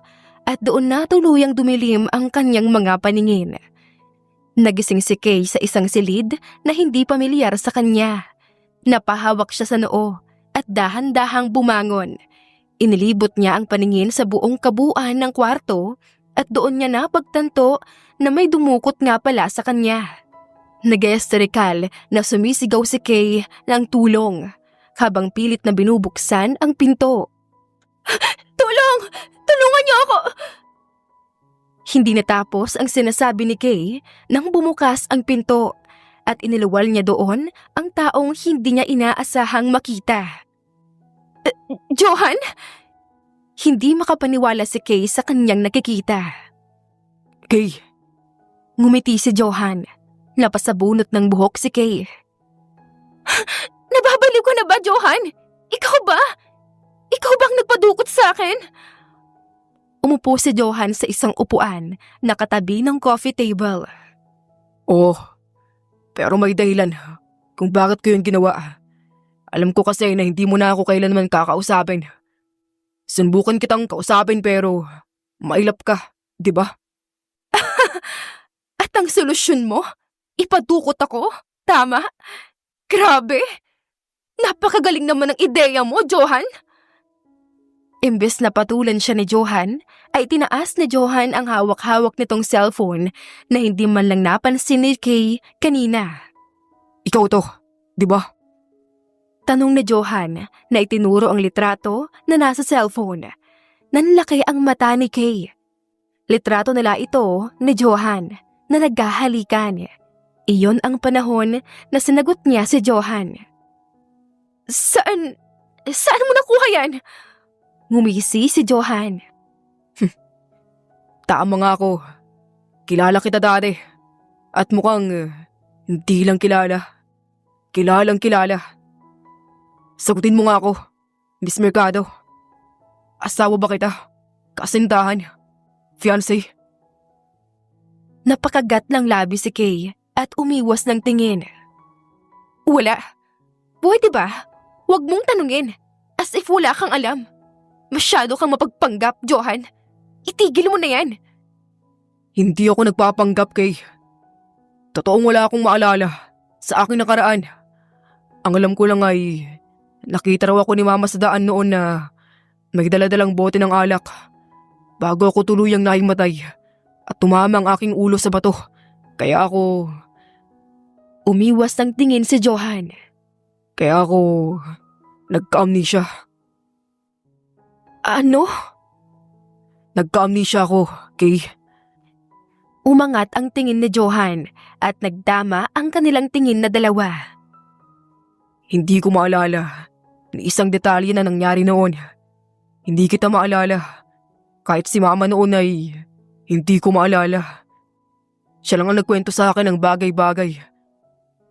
at doon na tuluyang dumilim ang kanyang mga paningin. Nagising si Kay sa isang silid na hindi pamilyar sa kanya. Napahawak siya sa noo at dahan-dahang bumangon. Inilibot niya ang paningin sa buong kabuuan ng kwarto at doon niya napagtanto na may dumukot nga pala sa kanya. Nag-esterikal na sumisigaw si Kay ng tulong habang pilit na binubuksan ang pinto. Tulong! Tulungan niyo ako! Hindi natapos ang sinasabi ni Kay nang bumukas ang pinto at iniluwal niya doon ang taong hindi niya inaasahang makita. Johan? Hindi makapaniwala si Kay sa kanyang nakikita. Kay! Ngumiti si Johan. Napasabunot ng buhok si Kay. Nababaliw ka na ba, Johan? Ikaw ba? Ikaw bang nagpadukot sa akin? Umupo si Johan sa isang upuan na katabi ng coffee table. Oo, pero may dahilan kung bakit ko yun ginawa. Alam ko kasi na hindi mo na ako kailanman kakausapin. Sunbukan kitang kausapin pero mailap ka, di ba? At ang solusyon mo? Ipadukot ako? Tama? Grabe! Napakagaling naman ng ideya mo, Johan! Imbes na patulan siya ni Johan, ay tinaas ni Johan ang hawak-hawak nitong cellphone na hindi man lang napansin ni Kay kanina. Ikaw to, di ba? Tanong ni Johan na itinuro ang litrato na nasa cellphone. Nanlaki ang mata ni Kay. Litrato nila ito ni Johan na naghahalikan. Iyon ang panahon na sinagot niya si Johan. Saan mo nakuha yan? Ngumisi si Johan. Tama nga ako. Kilala kita dati. At mukhang hindi lang kilala. Kilalang kilala. Sagutin mo nga ako, Miss Mercado. Asawa ba kita? Kasintahan? Fiancé? Napakagat ng labi si Kay at umiwas ng tingin. Wala. Pwede ba? Huwag mong tanungin. As if wala kang alam. Masyado kang mapagpanggap, Johan. Itigil mo na yan. Hindi ako nagpapanggap, Kay. Totoong wala akong maalala sa aking nakaraan. Ang alam ko lang ay nakita raw ako ni Mama sa daan noon na may daladalang bote ng alak bago ako tuluyang nahimatay at tumama ang aking ulo sa bato. Kaya ako... Umiwas ng tingin si Johan. Kaya ako... nagka-amnesia. Ano? Nagka-amnesia ako, Kay. Umangat ang tingin ni Johan at nagdama ang kanilang tingin na dalawa. Hindi ko maalala ni isang detalye na nangyari noon. Hindi kita maalala. Kahit si Mama noon ay hindi ko maalala. Siya lang ang nagkwento sa akin ng bagay-bagay.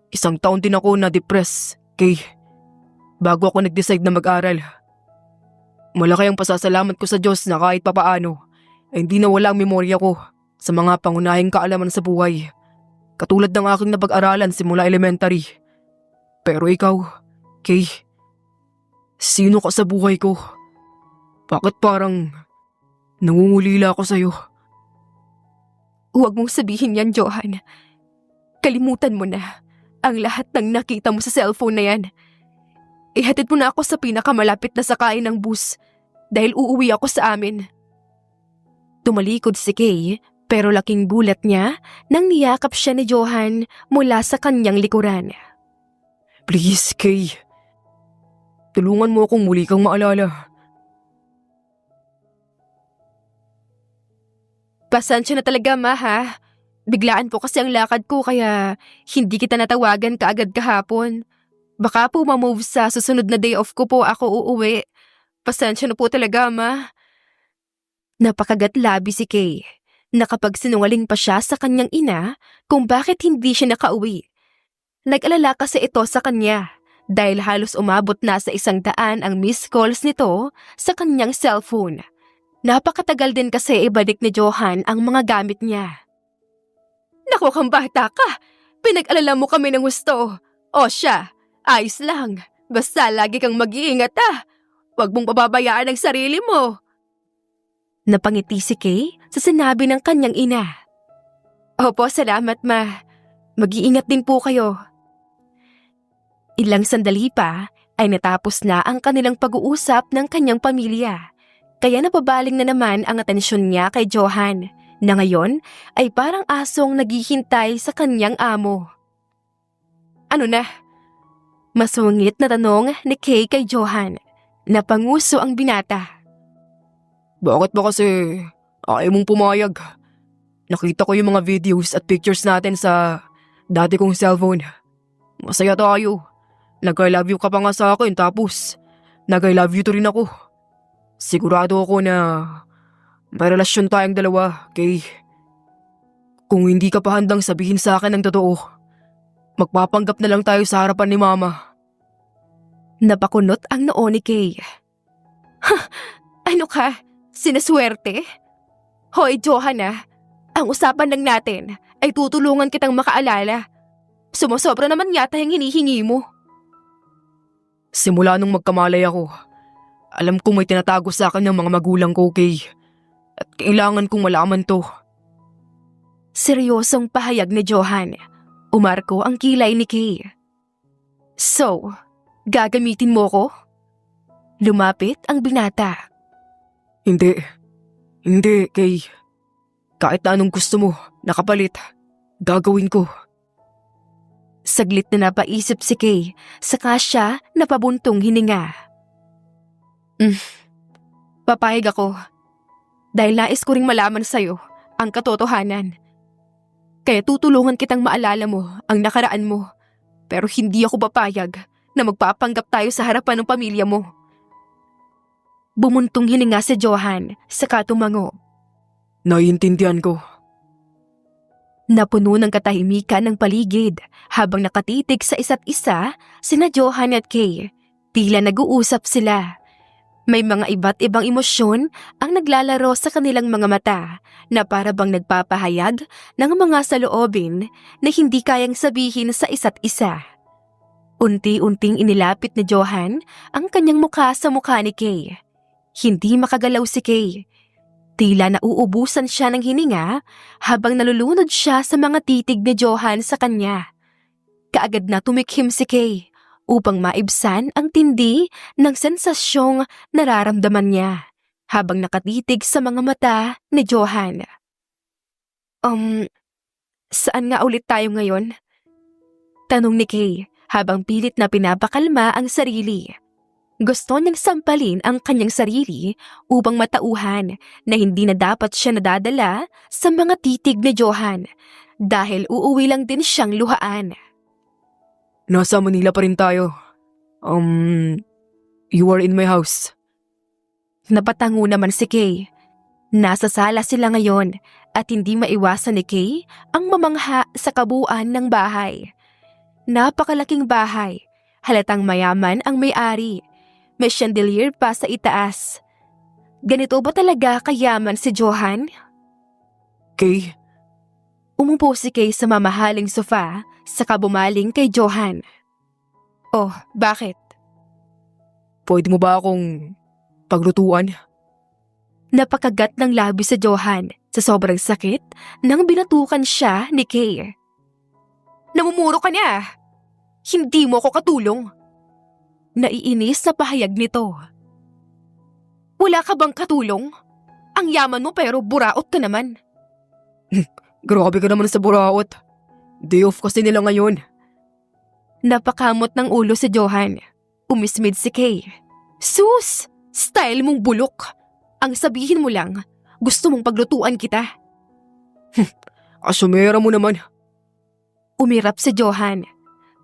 Isang taon din ako na-depress, Kay. Bago ako nag-decide na mag-aral. Malaki ang pasasalamat ko sa Diyos na kahit papaano ay hindi nawala ang memorya ko sa mga pangunahing kaalaman sa buhay. Katulad ng aking napag-aralan simula elementary. Pero ikaw, Kay, sino ka sa buhay ko? Bakit parang nangungulila ako sa'yo? Huwag mong sabihin yan, Johan. Kalimutan mo na ang lahat ng nakita mo sa cellphone na yan. Ihatid mo na ako sa pinakamalapit na sakayan ng bus dahil uuwi ako sa amin. Tumalikod si Kay pero laking bulat niya nang niyakap siya ni Johan mula sa kanyang likuran. Please, Kay. Tulungan mo akong muli kang maalala. Pasensya na talaga, Ma, ha? Biglaan po kasi ang lakad ko kaya hindi kita natawagan kaagad kahapon. Baka po ma-move sa susunod na day off ko po ako uuwi. Pasensya na po talaga, Ma. Napakagat labi si Kay. Nakapagsinungaling pa siya sa kanyang ina kung bakit hindi siya nakauwi. Nag-alala kasi ito sa kanya dahil halos umabot na sa 100 ang missed calls nito sa kanyang cellphone. Napakatagal din kasi ibalik ni Johan ang mga gamit niya. Naku kang bata ka! Pinag-alala mo kami ng gusto. O siya, ayos lang. Basta lagi kang mag-iingat Huwag mong pababayaan ang sarili mo. Napangiti si Kay sa sinabi ng kanyang ina. Opo, salamat, Ma. Mag-iingat din po kayo. Ilang sandali pa ay natapos na ang kanilang pag-uusap ng kanyang pamilya. Kaya napabaling na naman ang atensyon niya kay Johan na ngayon ay parang asong naghihintay sa kanyang amo. Ano na? Masungit na tanong ni Kay kay Johan. Napanguso ang binata. Bakit ba kasi ayaw mong pumayag? Nakita ko yung mga videos at pictures natin sa dati kong cellphone. Masaya tayo. Nag-I love you ka pa nga sa akin tapos nag-I love you to rin ako. Sigurado ako na may relasyon tayong dalawa, Kay. Kung hindi ka pa handang sabihin sa akin ang totoo, magpapanggap na lang tayo sa harapan ni Mama. Napakunot ang noo ni Kay. Ano ka? Sinaswerte? Hoy, Johan ang usapan lang natin ay tutulungan kitang makaalala. Sumusobra naman yata yung hinihingi mo. Simula nung magkamalay ako, alam kong may tinatago sa akin ng mga magulang ko, Kay. At kailangan kong malaman to. Seryosong pahayag ni Johan. Umarko ang kilay ni Kay. So, gagamitin mo ko? Lumapit ang binata. Hindi. Hindi, Kay. Kahit na anong gusto mo, nakapalit, gagawin ko. Saglit na napaisip si Kay, saka siya napabuntong hininga. Papayag ako. Dahil nais ko ring malaman sa'yo ang katotohanan. Kaya tutulungan kitang maalala mo ang nakaraan mo. Pero hindi ako papayag na magpapanggap tayo sa harapan ng pamilya mo. Bumuntong hininga si Johan, saka tumango. Naiintindihan ko. Napuno ng katahimikan ng paligid habang nakatitig sa isa't isa sina Johan at Kay. Tila nag-uusap sila. May mga iba't ibang emosyon ang naglalaro sa kanilang mga mata na para bang nagpapahayag ng mga saloobin na hindi kayang sabihin sa isa't isa. Unti-unting inilapit ni Johan ang kanyang mukha sa mukha ni Kay. Hindi makagalaw si Kay. Tila nauubusan siya ng hininga habang nalulunod siya sa mga titig ni Johan sa kanya. Kaagad na tumikhim si Kay upang maibsan ang tindi ng sensasyong nararamdaman niya habang nakatitig sa mga mata ni Johan. Saan nga ulit tayo ngayon? Tanong ni Kay habang pilit na pinapakalma ang sarili. Gusto niyang sampalin ang kanyang sarili upang matauhan na hindi na dapat siya nadadala sa mga titig ni Johan dahil uuwi lang din siyang luhaan. Nasa Manila pa rin tayo. You are in my house. Napatango naman si Kay. Nasa sala sila ngayon at hindi maiwasan ni Kay ang mamangha sa kabuuan ng bahay. Napakalaking bahay, halatang mayaman ang may-ari. May chandelier pa sa itaas. Ganito ba talaga kayaman si Johan? Kay, Umupo si Kay sa mamahaling sofa, saka bumaling kay Johan. Oh, bakit? pwede mo ba akong paglutuan? Napakagat ng labi sa Johan sa sobrang sakit nang binatukan siya ni Kay. Namumuro ka niya! Hindi mo ako katulong! Naiinis na pahayag nito. Wala ka bang katulong? Ang yaman mo pero buraot ka naman. Grabe ka naman sa buraot. Day off kasi nila ngayon. Napakamot ng ulo si Johan. Umismid si Kay. Sus! Style mong bulok. Ang sabihin mo lang, gusto mong paglutuan kita. Asumera mo naman. Umirap si Johan.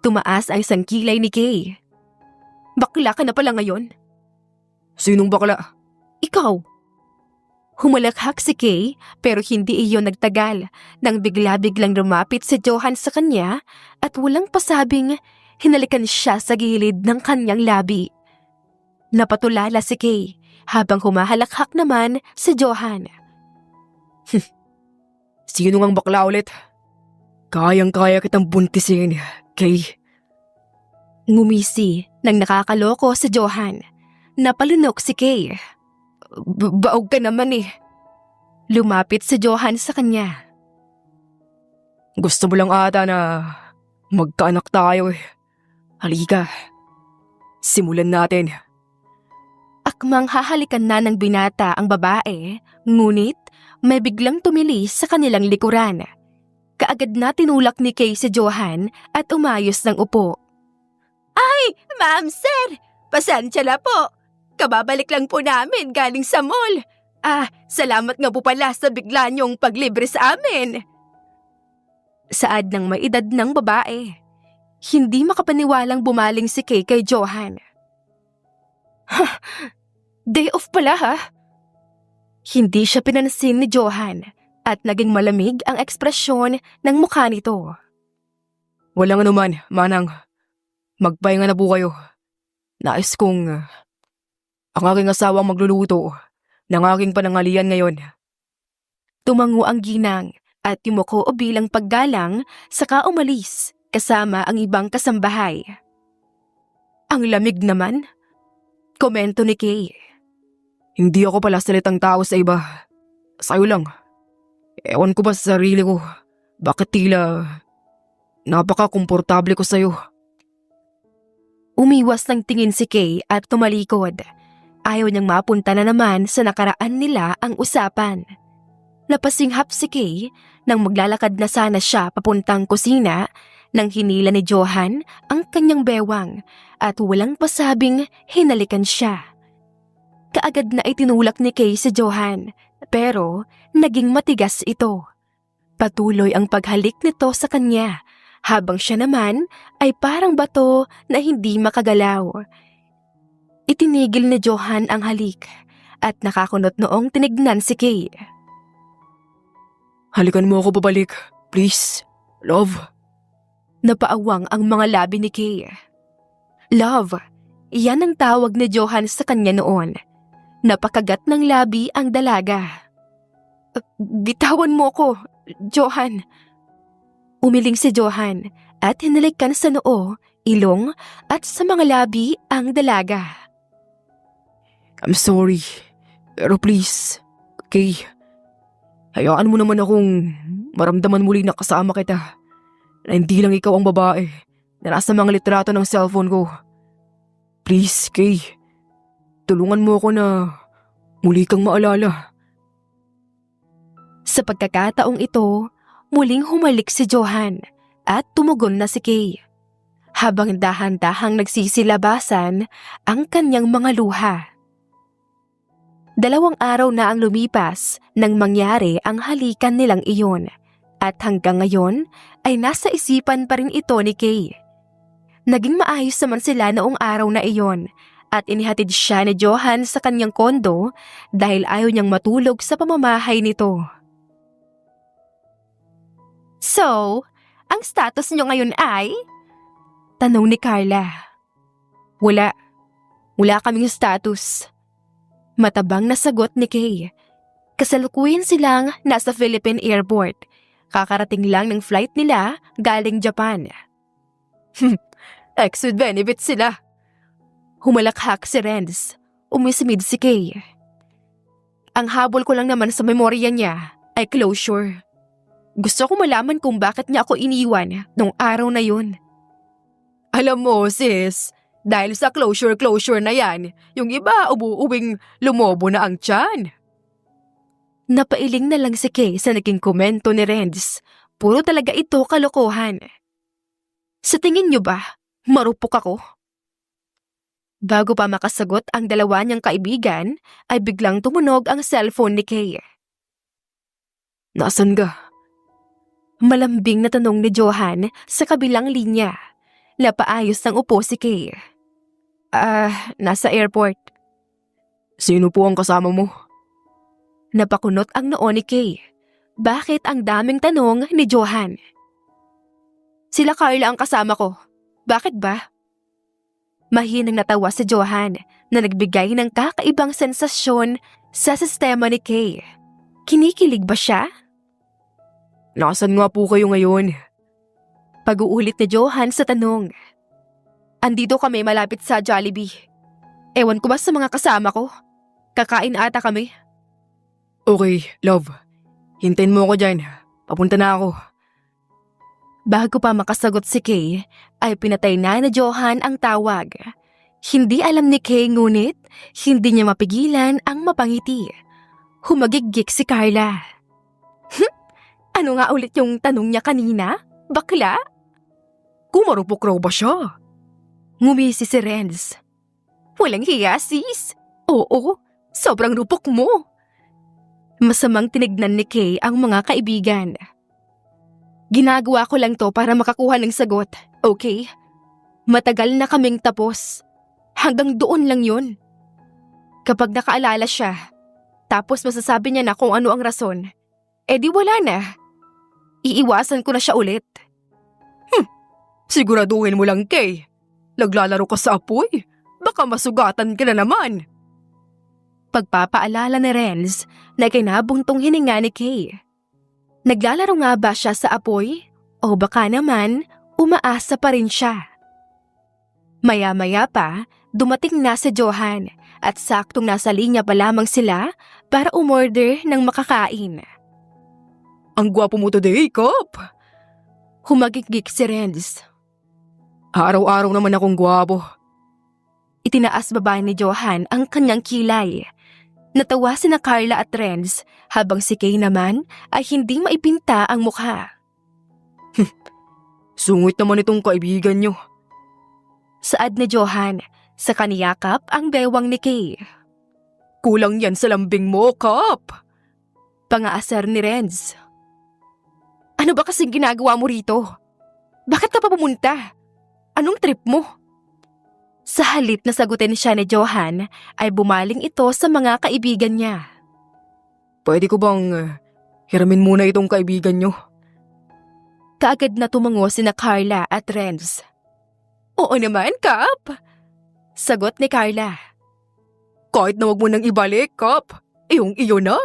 Tumaas ang isang kilay ni Kay. Bakla ka na pala ngayon. Sinong bakla? Ikaw. Humalakhak si Kay pero hindi iyon nagtagal nang bigla-biglang lumapit si Johan sa kanya at walang pasabing hinalikan siya sa gilid ng kanyang labi. Napatulala si Kay habang humahalakhak naman si Johan. Sino ngang bakla ulit? Kayang-kaya kitang buntisin, Kay. Ngumisi nang nakakaloko si Johan. Napalunok si Kay. Baog ka naman eh. Lumapit si Johan sa kanya. Gusto mo lang ata na magkaanak tayo eh. Halika. Simulan natin. Akmang hahalikan na ng binata ang babae, ngunit may biglang tumilis sa kanilang likuran. Kaagad na tinulak ni Kay si Johan at umayos ng upo. Ay, ma'am sir! Pasensya na po. Kababalik lang po namin galing sa mall. Salamat nga po pala sa bigla niyong paglibre sa amin. Saad ng may edad ng babae. Hindi makapaniwalang bumaling si Kay kay Johan. Day off pala ha? Hindi siya pinansin ni Johan at naging malamig ang ekspresyon ng mukha nito. Walang anuman, Manang. Magpahinga na po kayo. Nais kong Ang aking asawang magluluto ng aking panangalian ngayon. Tumango ang ginang at yumuko bilang paggalang saka umalis kasama ang ibang kasambahay. Ang lamig naman, komento ni Kay. Hindi ako pala salitang tao sa iba. Sa'yo lang. Ewan ko ba sa sarili ko, bakit tila napaka-komportable ko sa'yo. Umiwas ng tingin si Kay at tumalikod. Ayaw niyang mapunta na naman sa nakaraan nila ang usapan. Napasinghap si Kay nang maglalakad na sana siya papuntang kusina nang hinila ni Johan ang kanyang bewang at walang pasabing hinalikan siya. Kaagad na itinulak ni Kay si Johan pero naging matigas ito. Patuloy ang paghalik nito sa kanya habang siya naman ay parang bato na hindi makagalaw. Itinigil ni Johan ang halik at nakakunot noong tinignan si Kay. Halikan mo ako pabalik, please. Love. Napaawang ang mga labi ni Kay. Love, iyan ang tawag ni Johan sa kanya noon. Napakagat ng labi ang dalaga. Bitawan mo ko, Johan. Umiling si Johan at hinalikan sa noo, ilong at sa mga labi ang dalaga. I'm sorry, pero please, Kay, hayaan mo naman akong maramdaman muli na kasama kita. Na hindi lang ikaw ang babae na nasa mga litrato ng cellphone ko. Please, Kay, tulungan mo ako na muli kang maalala. Sa pagkakataong ito, muling humalik si Johan at tumugon na si Kay. Habang dahan-dahang nagsisilabasan ang kanyang mga luha. 2 araw na ang lumipas nang mangyari ang halikan nilang iyon at hanggang ngayon ay nasa isipan pa rin ito ni Kay. Naging maayos naman sila noong araw na iyon at inihatid siya ni Johan sa kanyang kondo dahil ayaw niyang matulog sa pamamahay nito. So, ang status niyo ngayon ay? Tanong ni Carla. Wala kaming status. Matabang na sagot ni Kay. Kasalukuyan silang nasa Philippine Airport. Kakarating lang ng flight nila galing Japan. Ex with benefits sila. Humalakhak si Renz. Umisimid si Kay. Ang habol ko lang naman sa memorya niya ay closure. Gusto ko malaman kung bakit niya ako iniwan nung araw na yun. Alam mo sis, dahil sa closure na yan, yung iba ubuuwing lumobo na ang tiyan. Napailing na lang si Kay sa naging komento ni Renz. Puro talaga ito kalokohan. Sa tingin niyo ba, marupok ako? Bago pa makasagot ang dalawa niyang kaibigan, ay biglang tumunog ang cellphone ni Kay. Nasaan ka? Malambing na tanong ni Johan sa kabilang linya. Napaayos ng upo si Kay. Nasa airport. Sino po ang kasama mo? Napakunot ang noo ni Kay. Bakit ang daming tanong ni Johan? Sila Carla ang kasama ko. Bakit ba? Mahinang natawa si Johan na nagbigay ng kakaibang sensasyon sa sistema ni Kay. Kinikilig ba siya? Nasaan nga po kayo ngayon? Pag-uulit ni Johan sa tanong. Andito kami malapit sa Jollibee. Ewan ko ba sa mga kasama ko? Kakain ata kami. Okay, love. Hintayin mo ako dyan. Papunta na ako. Bago pa makasagot si Kay, ay pinatay na ni Johan ang tawag. Hindi alam ni Kay ngunit hindi niya mapigilan ang mapangiti. Humagigik si Carla. Ano nga ulit yung tanong niya kanina? Bakla? Kumarupok raw ba siya? Ngumisi si Renz. Walang hiya sis. Oo, sobrang rupok mo. Masamang tinignan ni Kay ang mga kaibigan. Ginagawa ko lang to para makakuha ng sagot, okay? Matagal na kaming tapos. Hanggang doon lang yun. Kapag nakaalala siya, tapos masasabi niya na kung ano ang rason, di wala na. Iiwasan ko na siya ulit. Siguraduhin mo lang, Kay. Naglalaro ka sa apoy. Baka masugatan ka na naman. pagpapaalala ni Renz na kinabuntong hininga ni Kay. Naglalaro nga ba siya sa apoy o baka naman umaasa pa rin siya? Maya-maya pa, dumating na si Johan at saktong nasa linya pa lamang sila para umorder ng makakain. Ang gwapo mo today, Kap. Humagigik si Renz. Araw-araw naman akong gwapo. Itinaas baba ni Johan ang kanyang kilay. Natawa sina Carla at Renz habang si Kay naman ay hindi maipinta ang mukha. Sungit naman itong kaibigan nyo. Saad ni Johan, sa kaniyakap ang bewang ni Kay. Kulang yan sa lambing mo, Kap. Pangaasar ni Renz. Ano ba kasing ginagawa mo rito? Bakit ka pa pumunta? Anong trip mo? Sa halip na sagutin siya ni Johan, ay bumaling ito sa mga kaibigan niya. Pwede ko bang hiramin muna itong kaibigan nyo? Kaagad na tumango sina Carla at Renz. Oo naman, Kap. Sagot ni Carla. Kahit na wag mo nang ibalik, Kap. Iyong-iyo na.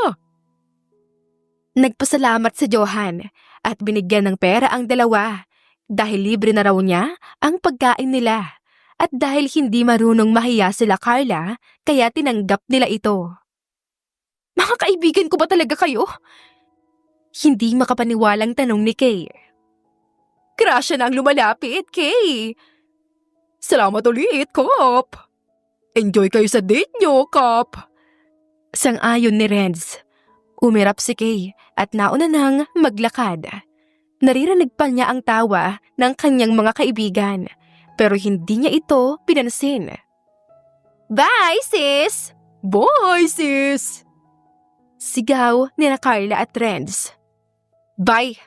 Nagpasalamat si Johan at binigyan ng pera ang dalawa dahil libre na raw niya ang pagkain nila at dahil hindi marunong mahiya sila Carla kaya tinanggap nila ito. Mga kaibigan ko ba talaga kayo? Hindi makapaniwalang tanong ni Kay. Krasya na ang lumalapit, Kay. Salamat ulit, Kap. Enjoy kayo sa date nyo, Kap. Sang-ayon ni Renz. Umirap si Kay at nauna nang maglakad. Naririnig pa niya ang tawa ng kanyang mga kaibigan pero hindi niya ito pinansin. Bye, sis! Bye, sis! Sigaw ni Carla at Renz. Bye!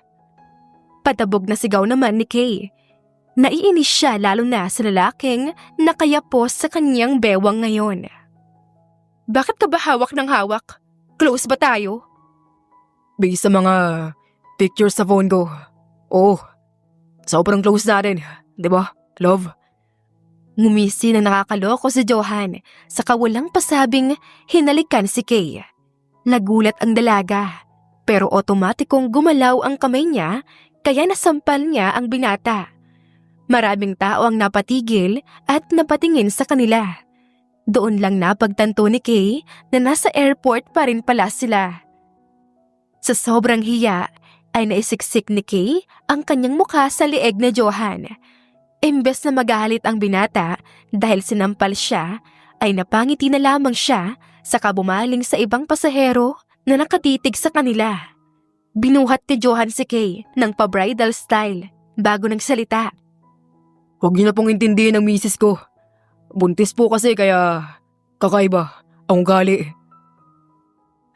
Patabog na sigaw naman ni Kay. Naiinis siya lalo na sa lalaking nakayapos sa kanyang bewang ngayon. Bakit ka ba hawak ng hawak? Close ba tayo? Based sa mga pictures sa phone ko. Oh, sobrang close natin, di ba, love? Ngumisi na nakakaloko si Johan sa kawalang pasabing hinalikan si Kay. Nagulat ang dalaga pero otomatikong gumalaw ang kamay niya kaya nasampal niya ang binata. Maraming tao ang napatigil at napatingin sa kanila. Doon lang napagtanto ni Kay na nasa airport pa rin pala sila. Sa sobrang hiya ay naisiksik ni Kay ang kanyang mukha sa lieg ni Johan. Imbes na magalit ang binata dahil sinampal siya, ay napangiti na lamang siya saka bumaling sa ibang pasahero na nakatitig sa kanila. Binuhat ni Johan si Kay ng pa-bridal style bago nagsalita. Huwag niyo na pong intindihin ang misis ko. Buntis po kasi kaya kakaiba ang ugali.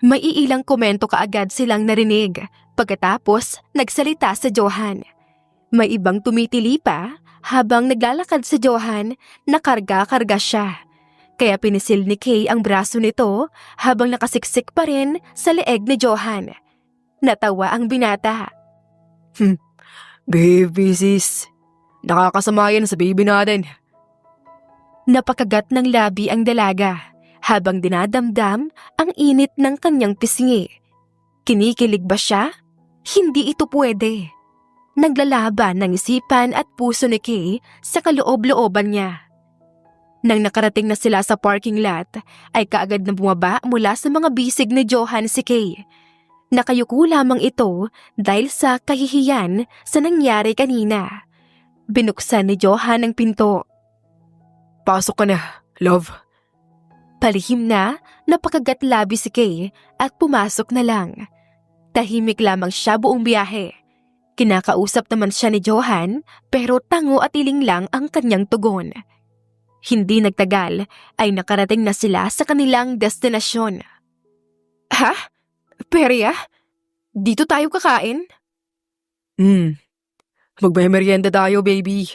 May iilang komento kaagad silang narinig pagkatapos nagsalita si Johan. May ibang tumitili pa habang naglalakad si Johan na karga-karga siya. Kaya pinisil ni Kay ang braso nito habang nakasiksik pa rin sa leeg ni Johan. Natawa ang binata. Baby sis, nakakasama yan sa baby natin. Napakagat ng labi ang dalaga habang dinadamdam ang init ng kanyang pisngi. Kinikilig ba siya? Hindi ito pwede. Naglalaban ng isipan at puso ni Kay sa kaloob-looban niya. Nang nakarating na sila sa parking lot, ay kaagad na bumaba mula sa mga bisig ni Johan si Kay. Nakayuko lamang ito dahil sa kahihiyan sa nangyari kanina. Binuksan ni Johan ang pinto. Pasok ka na, love. Palihim na napakagat labi si Kay at pumasok na lang. Tahimik lamang siya buong biyahe. Kinakausap naman siya ni Johan pero tango at iling lang ang kanyang tugon. Hindi nagtagal ay nakarating na sila sa kanilang destinasyon. Ha? Perya? Dito tayo kakain? Magme-merienda tayo, baby.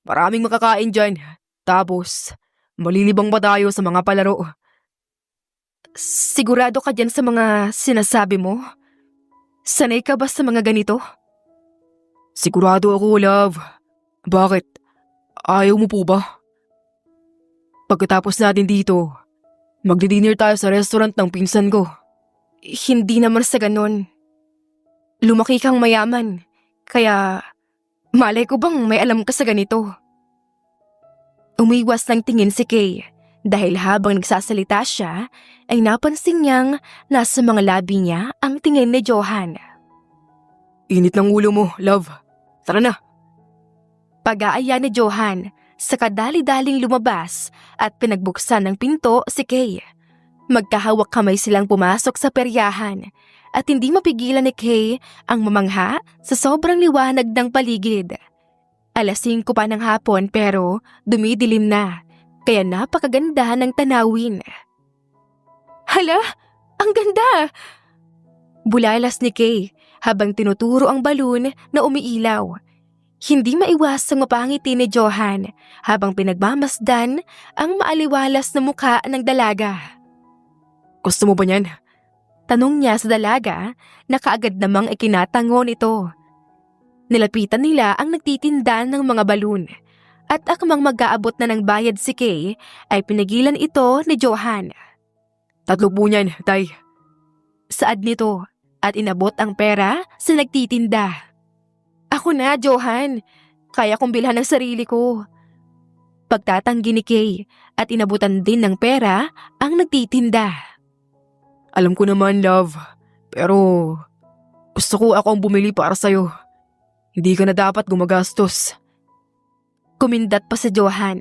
Maraming makakain dyan. Tapos, malilibang pa tayo sa mga palaro. Sigurado ka dyan sa mga sinasabi mo? Sanay ka ba sa mga ganito? Sigurado ako, love. Bakit? Ayaw mo po ba? Pagkatapos natin dito, Magdi-dinner tayo sa restaurant ng pinsan ko. Hindi naman sa ganon. Lumaki kang mayaman, kaya malay ko bang may alam ka sa ganito. Umiwas ng tingin si Kay dahil habang nagsasalita siya ay napansin niyang nasa mga labi niya ang tingin ni Johan. Init ng ulo mo, love. Tara na. Pag-aaya ni Johan, saka dali-daling lumabas at pinagbuksan ng pinto si Kay. Magkahawak kamay silang pumasok sa peryahan at hindi mapigilan ni Kay ang mamangha sa sobrang liwanag ng paligid. 5:00 pa ng hapon pero dumidilim na, kaya napakaganda ng tanawin. Hala, ang ganda! Bulalas ni Kay habang tinuturo ang balon na umiilaw. Hindi maiwasang mapangiti ni Johan habang pinagmamasdan ang maaliwalas na mukha ng dalaga. Gusto mo ba niyan? Tanong niya sa dalaga na kaagad namang ikinatango nito. Nilapitan nila ang nagtitinda ng mga balon at akmang mag-aabot na ng bayad si Kay ay pinigilan ito ni Johan. 3 po niyan, tay. Saad nito at inabot ang pera sa nagtitinda. Ako na, Johan. Kaya kong bilhan ng sarili ko. Pagtatanggi ni Kay at inabutan din ng pera ang nagtitinda. Alam ko naman, love. Pero gusto ko ako ang bumili para sa'yo. Hindi ka na dapat gumagastos. Kumindat pa si Johan.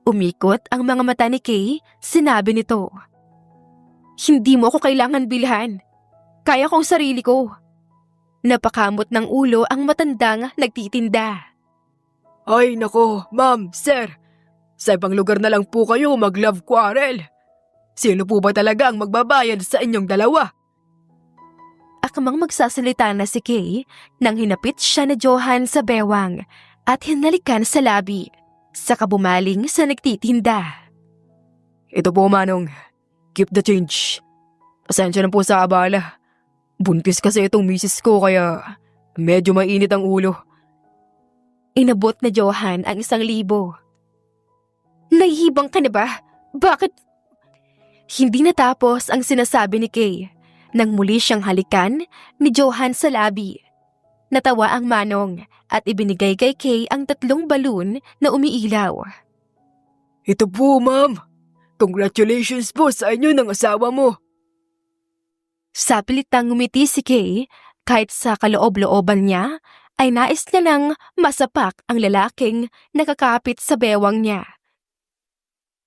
Umikot ang mga mata ni Kay, sinabi nito. Hindi mo ako kailangan bilhan. Kaya kong sarili ko. Napakamot ng ulo ang matandang nagtitinda. Ay nako, ma'am, sir. Sa ibang lugar na lang po kayo mag-love quarrel. Sino po ba talaga ang magbabayad sa inyong dalawa? Akmang magsasalita na si Kay nang hinapit siya ni Johan sa bewang at hinalikan sa labi, saka bumaling sa nagtitinda. Ito po, manong. Keep the change. Pasensya na po sa abala. Buntis kasi itong misis ko kaya medyo mainit ang ulo. Inabot na Johan ang 1,000. Nahihibang ka na ba? Bakit? Hindi natapos ang sinasabi ni Kay nang muli siyang halikan ni Johan sa labi. Natawa ang manong at ibinigay kay Kay ang 3 balon na umiilaw. Ito po, ma'am. Congratulations po sa inyo ng asawa mo. Sa pilitang ngumiti si Kay, kahit sa kaloob-looban niya, ay nais niya nang masapak ang lalaking nakakapit sa bewang niya.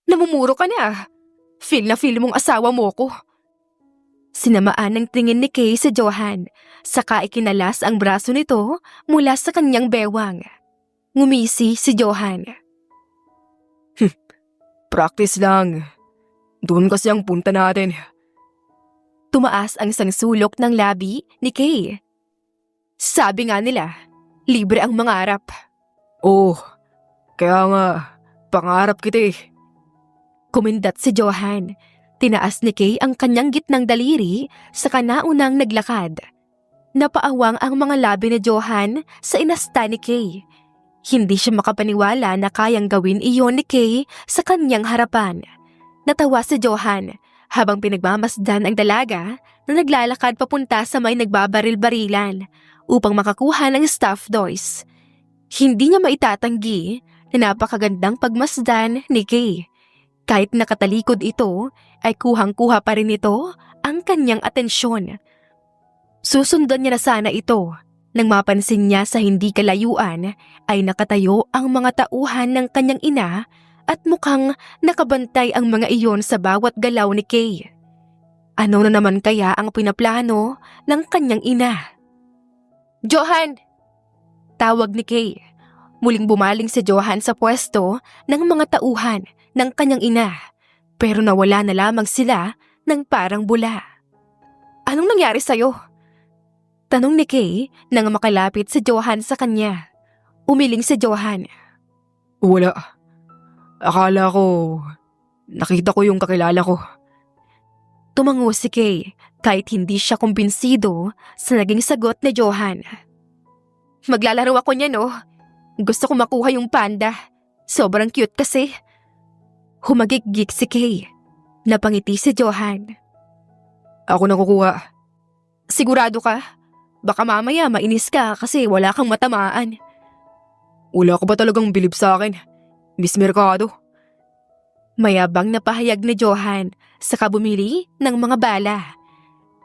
Namumuro ka na. Feel na feel mong asawa mo ko. Sinamaan ng tingin ni Kay sa Johan, saka ikinalas ang braso nito mula sa kanyang bewang. Ngumisi si Johan. Practice lang. Doon kasi ang punta natin. Tumaas ang isang sulok ng labi ni Kay. Sabi nga nila, libre ang mangarap. Oh, kaya nga, pangarap kita eh. Kumindat si Johan. Tinaas ni Kay ang kanyang gitnang daliri sa kanaunang naglakad. Napaawang ang mga labi ni Johan sa inasta ni Kay. Hindi siya makapaniwala na kayang gawin iyon ni Kay sa kanyang harapan. Natawa si Johan habang pinagmamasdan ang dalaga na naglalakad papunta sa may nagbabaril-barilan upang makakuha ng stuffed toys. Hindi niya maitatanggi na napakagandang pagmasdan ni Kay. Kahit nakatalikod ito, ay kuhang-kuha pa rin ito ang kanyang atensyon. Susundan niya na sana ito nang mapansin niya sa hindi kalayuan ay nakatayo ang mga tauhan ng kanyang ina at mukhang nakabantay ang mga iyon sa bawat galaw ni Kay. Ano na naman kaya ang pinaplano ng kanyang ina? Johan! Tawag ni Kay. Muling bumaling si Johan sa pwesto ng mga tauhan ng kanyang ina, pero nawala na lamang sila ng parang bula. Anong nangyari sa'yo? Tanong ni Kay nang makalapit si Johan sa kanya. Umiling si Johan. Wala. Akala ko, nakita ko yung kakilala ko. Tumango si Kay kahit hindi siya kumbinsido sa naging sagot ni Johan. Maglalaro ako niya, no? Gusto ko makuha yung panda. Sobrang cute kasi. Humagik-gik si Kay. Napangiti si Johan. Ako na kukuha. Sigurado ka? Baka mamaya mainis ka kasi wala kang matamaan. Wala ka ba talagang bilib sa akin, Miss Mercado? Mayabang na pahayag ni Johan saka bumili ng mga bala.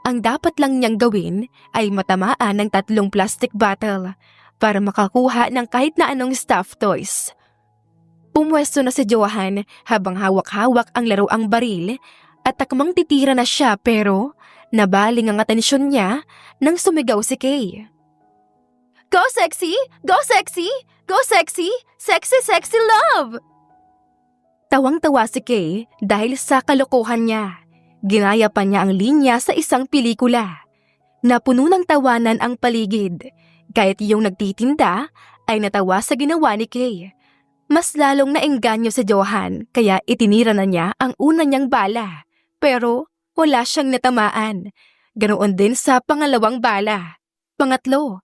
Ang dapat lang niyang gawin ay matamaan ng 3 plastic bottle para makakuha ng kahit na anong stuffed toys. Pumwesto na si Johan habang hawak-hawak ang laruang baril at takmang titira na siya pero nabaling ang atensyon niya nang sumigaw si Kay. Go sexy! Go sexy! Go sexy! Sexy, sexy love! Tawang-tawa si Kay dahil sa kalokohan niya. Ginaya pa niya ang linya sa isang pelikula. Napuno ng tawanan ang paligid. Kahit yung nagtitinda ay natawa sa ginawa ni Kay. Mas lalong naengganyo si Johan kaya itinira na niya ang una niyang bala. Pero wala siyang natamaan. Ganoon din sa pangalawang bala. Pangatlo,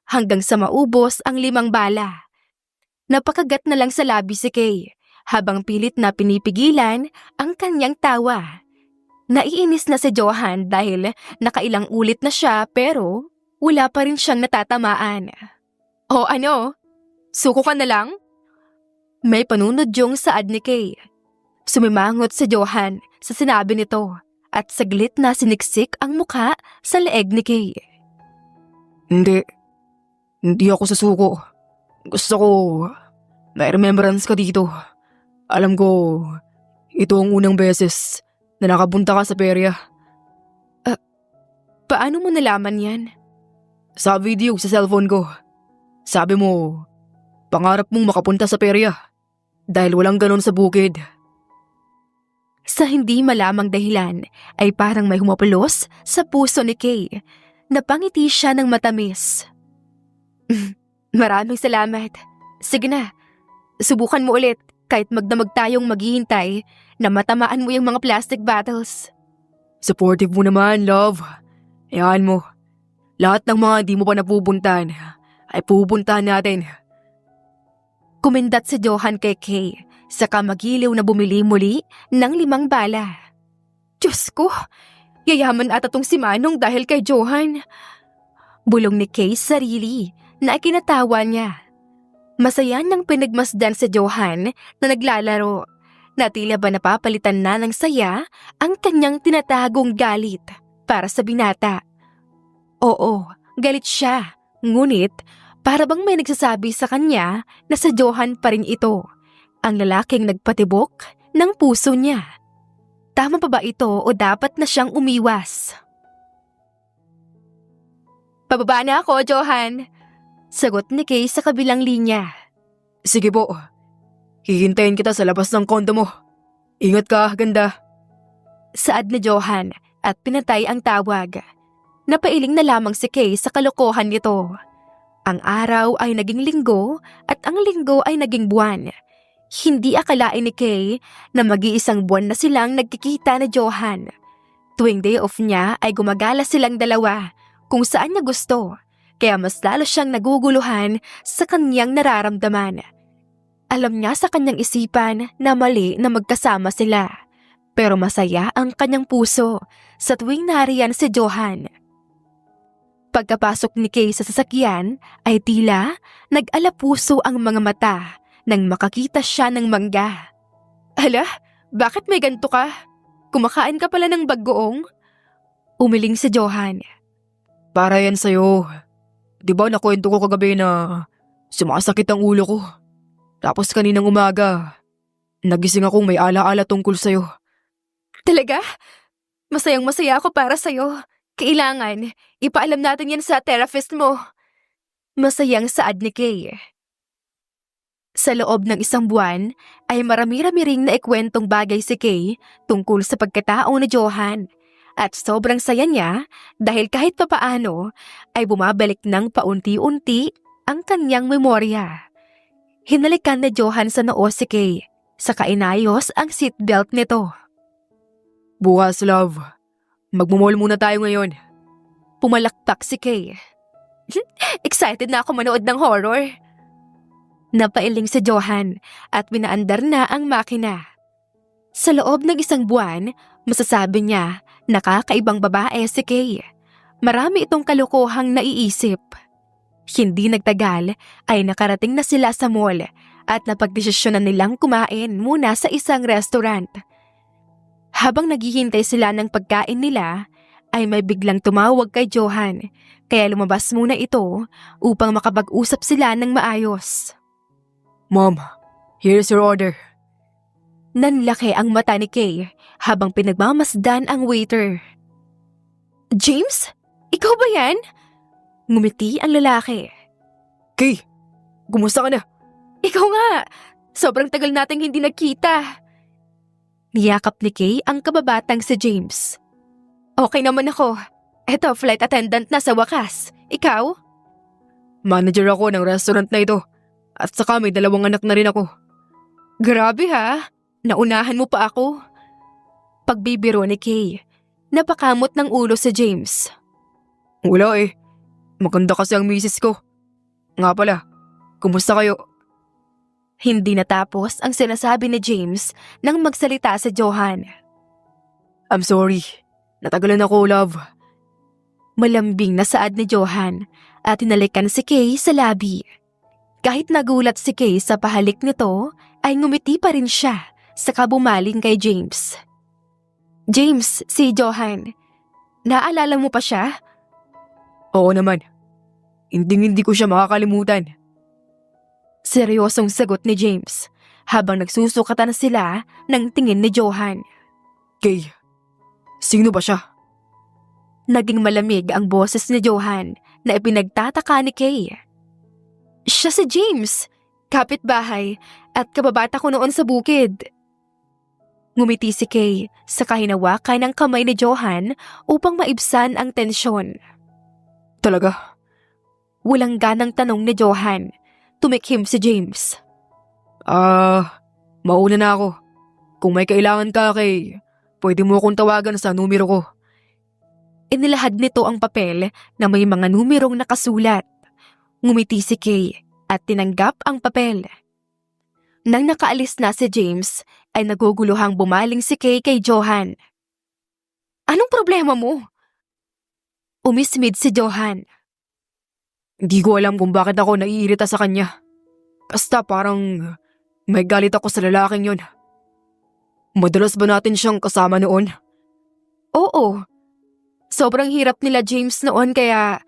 hanggang sa maubos ang 5 bala. Napakagat na lang sa labi si Kay habang pilit na pinipigilan ang kanyang tawa. Naiinis na si Johan dahil nakailang ulit na siya pero wala pa rin siyang natatamaan. O ano? Suko ka na lang? May panunod yung saad ni Kay. Sumimangot si Johan sa sinabi nito at saglit na siniksik ang mukha sa leeg ni Kay. Hindi ako susuko. Gusto ko, may remembrance ka dito. Alam ko, ito ang unang beses na nakapunta ka sa perya. Paano mo nalaman yan? Sa video sa cellphone ko. Sabi mo, pangarap mong makapunta sa perya dahil walang ganon sa bukid. Sa hindi malamang dahilan ay parang may humapulos sa puso ni Kay. Napangiti siya ng matamis. Maraming salamat. Sige na, subukan mo ulit kahit magdamag tayong maghihintay na matamaan mo yung mga plastic bottles. Supportive mo naman, love. Hayaan mo. Lahat ng mga di mo pa napupuntahan ay pupuntahan natin. Kumindat si Johan kay Kay, saka magiliw na bumili muli ng 5 bala. Diyos ko, yayaman ata tong si Manong dahil kay Johan. Bulong ni Kay sa sarili na ikinatawa niya. Masaya nang pinagmasdan si Johan na naglalaro. Na tila ba napapalitan na ng saya ang kanyang tinatagong galit para sa binata. Oo, galit siya. Ngunit para bang may nagsasabi sa kanya na sa Johan pa rin ito, ang lalaking nagpatibok ng puso niya. Tama pa ba ito o dapat na siyang umiwas? Pababa na ako, Johan. Sagot ni Kay sa kabilang linya. Sige po. Hihintayin kita sa labas ng kondo mo. Ingat ka, ganda. Saad ni Johan at pinatay ang tawag. Napailing na lamang si Kay sa kalokohan nito. Ang araw ay naging linggo at ang linggo ay naging buwan. Hindi akalain ni Kay na mag-iisang buwan na silang nagkikita ni Johan. Tuwing day off niya ay gumagala silang dalawa kung saan niya gusto. Kaya mas lalo siyang naguguluhan sa kanyang nararamdaman. Alam niya sa kanyang isipan na mali na magkasama sila. Pero masaya ang kanyang puso sa tuwing nariyan si Johan. Pagkapasok ni Kay sa sasakyan ay tila nag-alapuso ang mga mata nang makakita siya ng mangga. Hala, bakit may ganito ka? Kumakain ka pala ng bagoong? Umiling si Johan. Para yan sa'yo. Di ba nakwento ko kagabi na sumasakit ang ulo ko? Tapos kaninang umaga, nagising akong may ala-ala tungkol sa'yo. Talaga? Masayang-masaya ako para sa'yo. Kailangan, ipaalam natin yan sa therapist mo. Masayang saad ni Kay. Sa loob ng 1 buwan, ay marami-rami ring naikwentong bagay si Kay tungkol sa pagkatao ni Johan. At sobrang saya niya dahil kahit papaano ay bumabalik ng paunti-unti ang kanyang memorya. Hinalikan ni Johan sa noo si Kay, saka inayos ang seatbelt nito. Bukas, love. Magmumall muna tayo ngayon. Pumalakpak si Kay. Excited na ako manood ng horror. Napailing si Johan at pinaandar na ang makina. Sa loob ng isang buwan, masasabi niya nakakaibang babae si Kay. Marami itong kalokohang naiisip. Hindi nagtagal ay nakarating na sila sa mall at napagdesisyonan nilang kumain muna sa isang restaurant. Habang naghihintay sila ng pagkain nila, ay may biglang tumawag kay Johan kaya lumabas muna ito upang makapag-usap sila ng maayos. Mom, here's your order. Nanlaki ang mata ni Kay habang pinagmamasdan ang waiter. James? Ikaw ba yan? Ngumiti ang lalaki. Kay, kumusta ka na? Ikaw nga! Sobrang tagal nating hindi nagkita. Niyakap ni Kay ang kababatang si James. Okay naman ako. Eto, flight attendant na sa wakas. Ikaw? Manager ako ng restaurant na ito. At saka may 2 anak na rin ako. Grabe ha! Naunahan mo pa ako. Pagbibiro ni Kay, napakamot ng ulo si James. Wala eh. Maganda kasi ang misis ko. Nga pala, kumusta kayo? Hindi natapos ang sinasabi ni James nang magsalita si Johan. I'm sorry. Natagalan ako, love. Malambing na saad ni Johan at hinalikan si Kay sa labi. Kahit nagulat si Kay sa pahalik nito, ay ngumiti pa rin siya saka bumaling kay James. James, si Johan. Naalala mo pa siya? Oo naman. Hindi ko siya makakalimutan. Seryosong sagot ni James habang nagsusukatan sila ng tingin ni Johan. Kay, sino ba siya? Naging malamig ang boses ni Johan na ipinagtataka ni Kay. Siya si James, kapitbahay at kababata ko noon sa bukid. Ngumiti si Kay sa kahinawakan ng kamay ni Johan upang maibsan ang tensyon. Talaga? Walang ganang tanong ni Johan. Tumikhim si James. Mauna na ako. Kung may kailangan ka, Kay, pwede mo akong tawagan sa numero ko. Inilahad nito ang papel na may mga numerong nakasulat. Ngumiti si Kay at tinanggap ang papel. Nang nakaalis na si James, ay naguguluhang bumaling si Kay kay Johan. Anong problema mo? Umismid si Johan. Hindi ko alam kung bakit ako naiirita sa kanya. Basta parang may galit ako sa lalaking yun. Madalas ba natin siyang kasama noon? Oo. Sobrang hirap nila James noon kaya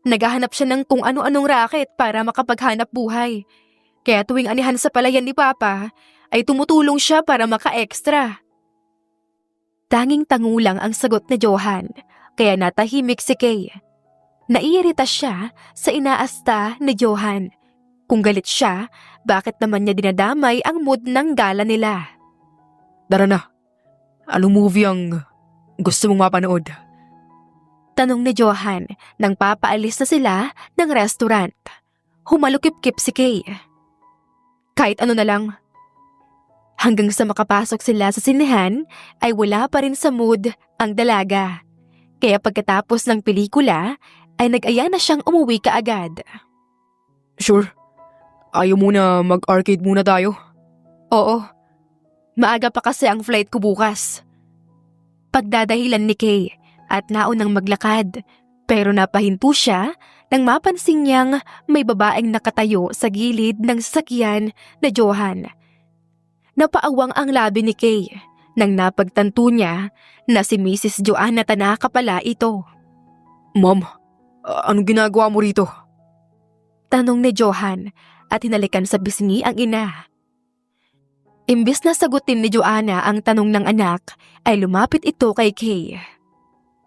naghahanap siya ng kung ano-anong racket para makapaghanap buhay. Kaya tuwing anihan sa palayan ni Papa, ay tumutulong siya para maka-extra. Tanging tangulang ang sagot ni Johan, kaya natahimik si Kay. Naiirita siya sa inaasta ni Johan. Kung galit siya, bakit naman niya dinadamay ang mood ng gala nila? Tara na. Anong movie ang gusto mong mapanood? Tanong ni Johan nang papaalis na sila ng restaurant. Humalukip-kip si Kay. Kahit ano na lang. Hanggang sa makapasok sila sa sinehan ay wala pa rin sa mood ang dalaga. Kaya pagkatapos ng pelikula ay nag-aya na siyang umuwi kaagad. Sure. Ayaw muna mag-arcade muna tayo? Oo. Maaga pa kasi ang flight ko bukas. Pagdadahilan ni Kay at naunang maglakad pero napahinto siya nang mapansin niyang may babaeng nakatayo sa gilid ng sasakyan na Johan. Napaawang ang labi ni Kay nang napagtanto niya na si Mrs. Joanna Tanaka pala ito. Mom, anong ginagawa mo rito? Tanong ni Johan at hinalikan sa bisngi ang ina. Imbis na sagutin ni Joanna ang tanong ng anak, ay lumapit ito kay Kay.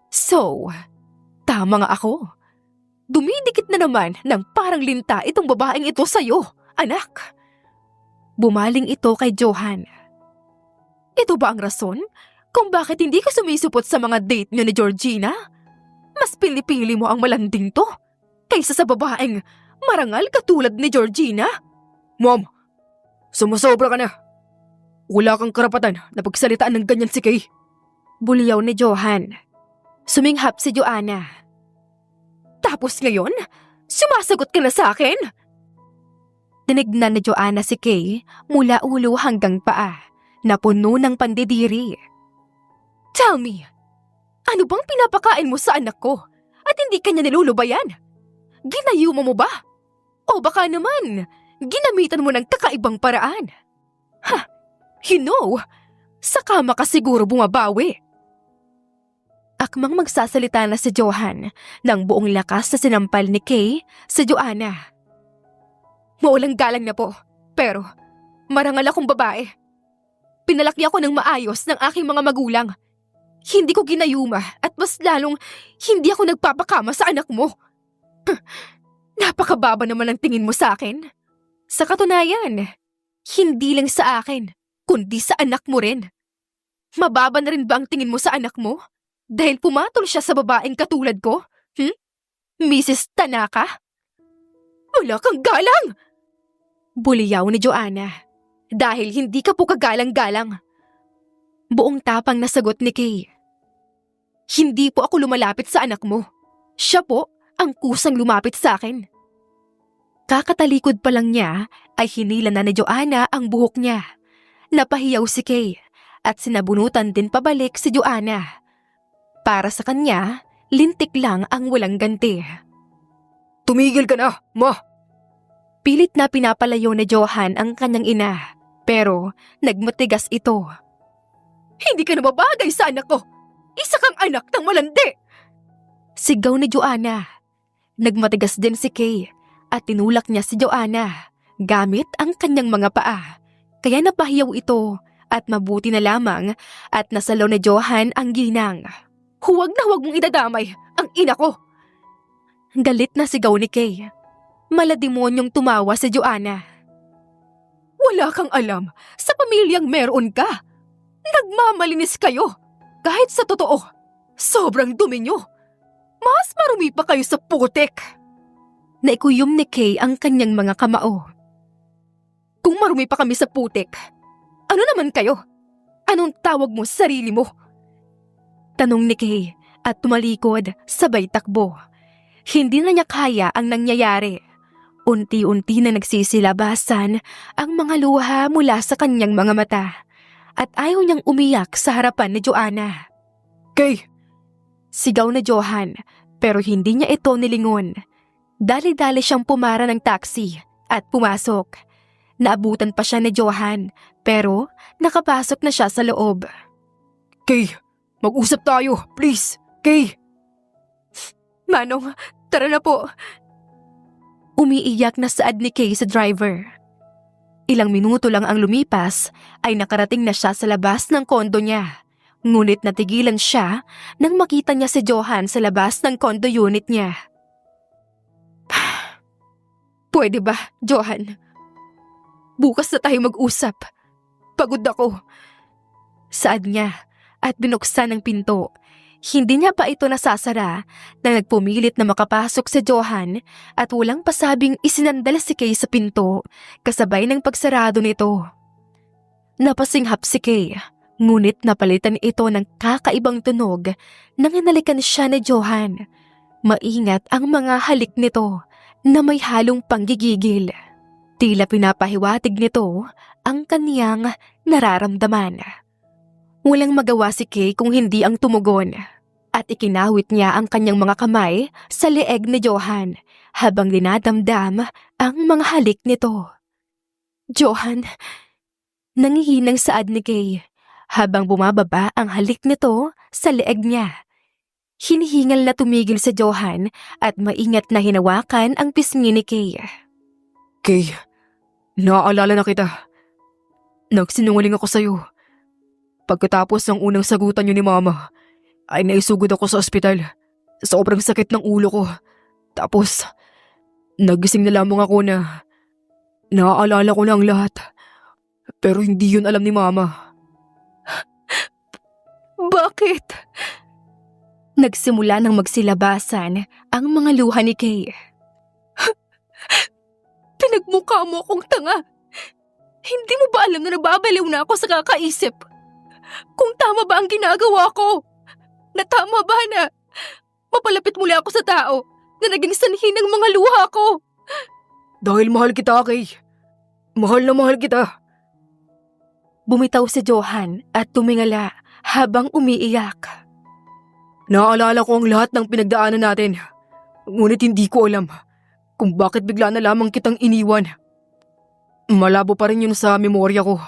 So, tama nga ako. Dumidikit na naman ng parang linta itong babaeng ito sa'yo, anak. Bumaling ito kay Johan. Ito ba ang rason kung bakit hindi ka sumisupot sa mga date niyo ni Georgina? Mas pili-pili mo ang malanding to kaysa sa babaeng marangal katulad ni Georgina? Mom, sumusobra ka na. Wala kang karapatan na pagsalitaan ng ganyan si Kay. Buliyaw ni Johan. Suminghap si Joanna. Tapos ngayon, sumasagot ka na sa akin? Tinignan ni Joanna si Kay mula ulo hanggang paa. na puno ng pandidiri. Tell me, ano bang pinapakain mo sa anak ko at hindi kanya nilulubayan? Ginayuma mo ba? O baka naman, ginamitan mo ng kakaibang paraan? Ha, sa kama ka siguro bumabawi. Akmang magsasalita na si Johan ng buong lakas na sinampal ni Kay sa Joanna. Maulang galang na po, pero marangal akong babae. Pinalaki ako ng maayos ng aking mga magulang. Hindi ko ginayuma at mas lalong hindi ako nagpapakama sa anak mo. Napakababa naman ang tingin mo sa akin. Sa katunayan, hindi lang sa akin, kundi sa anak mo rin. Mababa na rin ba ang tingin mo sa anak mo? Dahil pumatol siya sa babaeng katulad ko? Mrs. Tanaka? Wala kang galang! Buliyaw ni Joanna. Dahil hindi ka po kagalang-galang. Buong tapang na sagot ni Kay. Hindi po ako lumalapit sa anak mo. Siya po ang kusang lumapit sa akin. Kakatalikod pa lang niya ay hinila na ni Joanna ang buhok niya. Napahiyaw si Kay at sinabunutan din pabalik si Joanna. Para sa kanya, lintik lang ang walang ganti. Tumigil ka na, ma! Pilit na pinapalayo ni Johan ang kanyang ina, pero nagmatigas ito. Hindi ka na babagay sa anak ko! Isa kang anak ng malandi! Sigaw ni Joanna. Nagmatigas din si Kay at tinulak niya si Joanna gamit ang kanyang mga paa. Kaya napahiyaw ito at mabuti na lamang at nasalaw ni Johan ang ginang. Huwag na huwag mong idadamay ang ina ko! Galit na sigaw ni Kay. Malademonyong tumawa si Joanna. Wala kang alam sa pamilyang meron ka. Nagmamalinis kayo. Kahit sa totoo, sobrang dumi nyo. Mas marumi pa kayo sa putik. Naikuyom ni Kay ang kanyang mga kamao. Kung marumi pa kami sa putik, ano naman kayo? Anong tawag mo sa sarili mo? Tanong ni Kay at tumalikod sabay takbo. Hindi na niya kaya ang nangyayari. Unti-unti na nagsisilabasan ang mga luha mula sa kanyang mga mata at ayaw niyang umiyak sa harapan ni Joanna. Kay! Sigaw na Johan pero hindi niya ito nilingon. Dali-dali siyang pumara ng taxi at pumasok. Naabutan pa siya ni Johan pero nakapasok na siya sa loob. Kay! Mag-usap tayo, please! Kay! Manong, tara na po. Umiiyak na saad ni Kay sa driver. Ilang minuto lang ang lumipas ay nakarating na siya sa labas ng kondo niya. Ngunit natigilan siya nang makita niya si Johan sa labas ng kondo unit niya. Pwede ba, Johan? Bukas na tayo mag-usap. Pagod ako. Saad niya at binuksan ang pinto. Hindi niya pa ito nasasara na nagpumilit na makapasok si Johan at walang pasabing isinandala si Kay sa pinto kasabay ng pagsarado nito. Napasinghap si Kay, ngunit napalitan ito ng kakaibang tunog nang hinalikan siya ni Johan. Maingat ang mga halik nito na may halong panggigigil. Tila pinapahiwatig nito ang kaniyang nararamdaman. Walang magawa si Kay kung hindi ang tumugon. At ikinawit niya ang kanyang mga kamay sa leeg ni Johan habang dinadamdam ang mga halik nito. Johan, nangihinang saad ni Kay habang bumababa ang halik nito sa leeg niya. Hinihingal na tumigil si Johan at maingat na hinawakan ang pisngi ni Kay. Kay, naaalala na kita. Nagsinungaling ako sa'yo. Pagkatapos ng unang sagutan niyo ni Mama, ay naisugod ako sa ospital. Sobrang sakit ng ulo ko. Tapos, nagising na lamang ako na naaalala ko na ang lahat. Pero hindi yun alam ni Mama. Bakit? Nagsimula ng magsilabasan ang mga luha ni Kay. Pinagmukha mo akong tanga. Hindi mo ba alam na nababaliw na ako sa kakaisip? Kung tama ba ang ginagawa ko? Na tama ba na mapalapit muli ako sa tao na naging sanhi ng mga luha ko? Dahil mahal kita, Kay. Mahal na mahal kita. Bumitaw si Johan at tumingala habang umiiyak. Naaalala ko ang lahat ng pinagdaanan natin. Ngunit hindi ko alam kung bakit bigla na lamang kitang iniwan. Malabo pa rin yun sa memorya ko.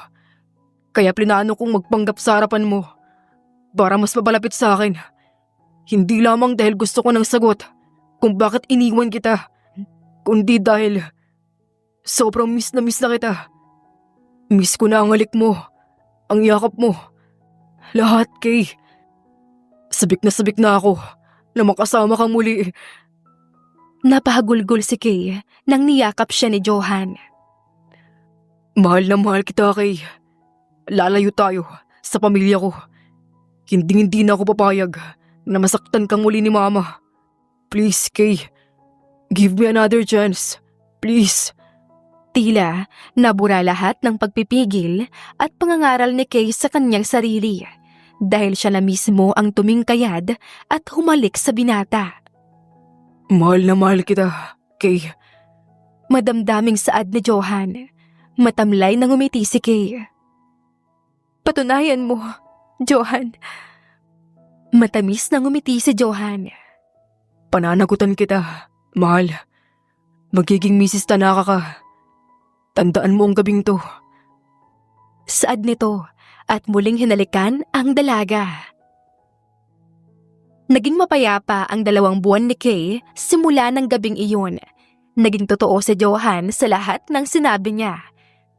Kaya plinano kong magpanggap sa harapan mo para mas mapalapit sa akin. Hindi lamang dahil gusto ko ng sagot kung bakit iniwan kita, kundi dahil sobrang miss na kita. Miss ko na ang halik mo, ang yakap mo, lahat, Kay. Sabik na ako na makasama kang muli. Napahagulgol si Kay nang niyakap siya ni Johan. Mahal na mahal kita, Kay. Lalayo tayo sa pamilya ko. Hindi na ako papayag na masaktan kang muli ni Mama. Please, Kay. Give me another chance. Please. Tila nabura lahat ng pagpipigil at pangangaral ni Kay sa kanyang sarili dahil siya na mismo ang tumingkayad at humalik sa binata. Mahal na mahal kita, Kay. Madamdaming saad ni Johan. Matamlay na ngumiti si Kay. Patunayan mo, Johan. Matamis na ngumiti si Johan. Pananagutan kita, mahal. Magiging Mrs. Tanaka ka. Tandaan mo ang gabing to. Saad nito at muling hinalikan ang dalaga. Naging mapayapa ang 2 buwan ni Kay simula ng gabing iyon. Naging totoo si Johan sa lahat ng sinabi niya.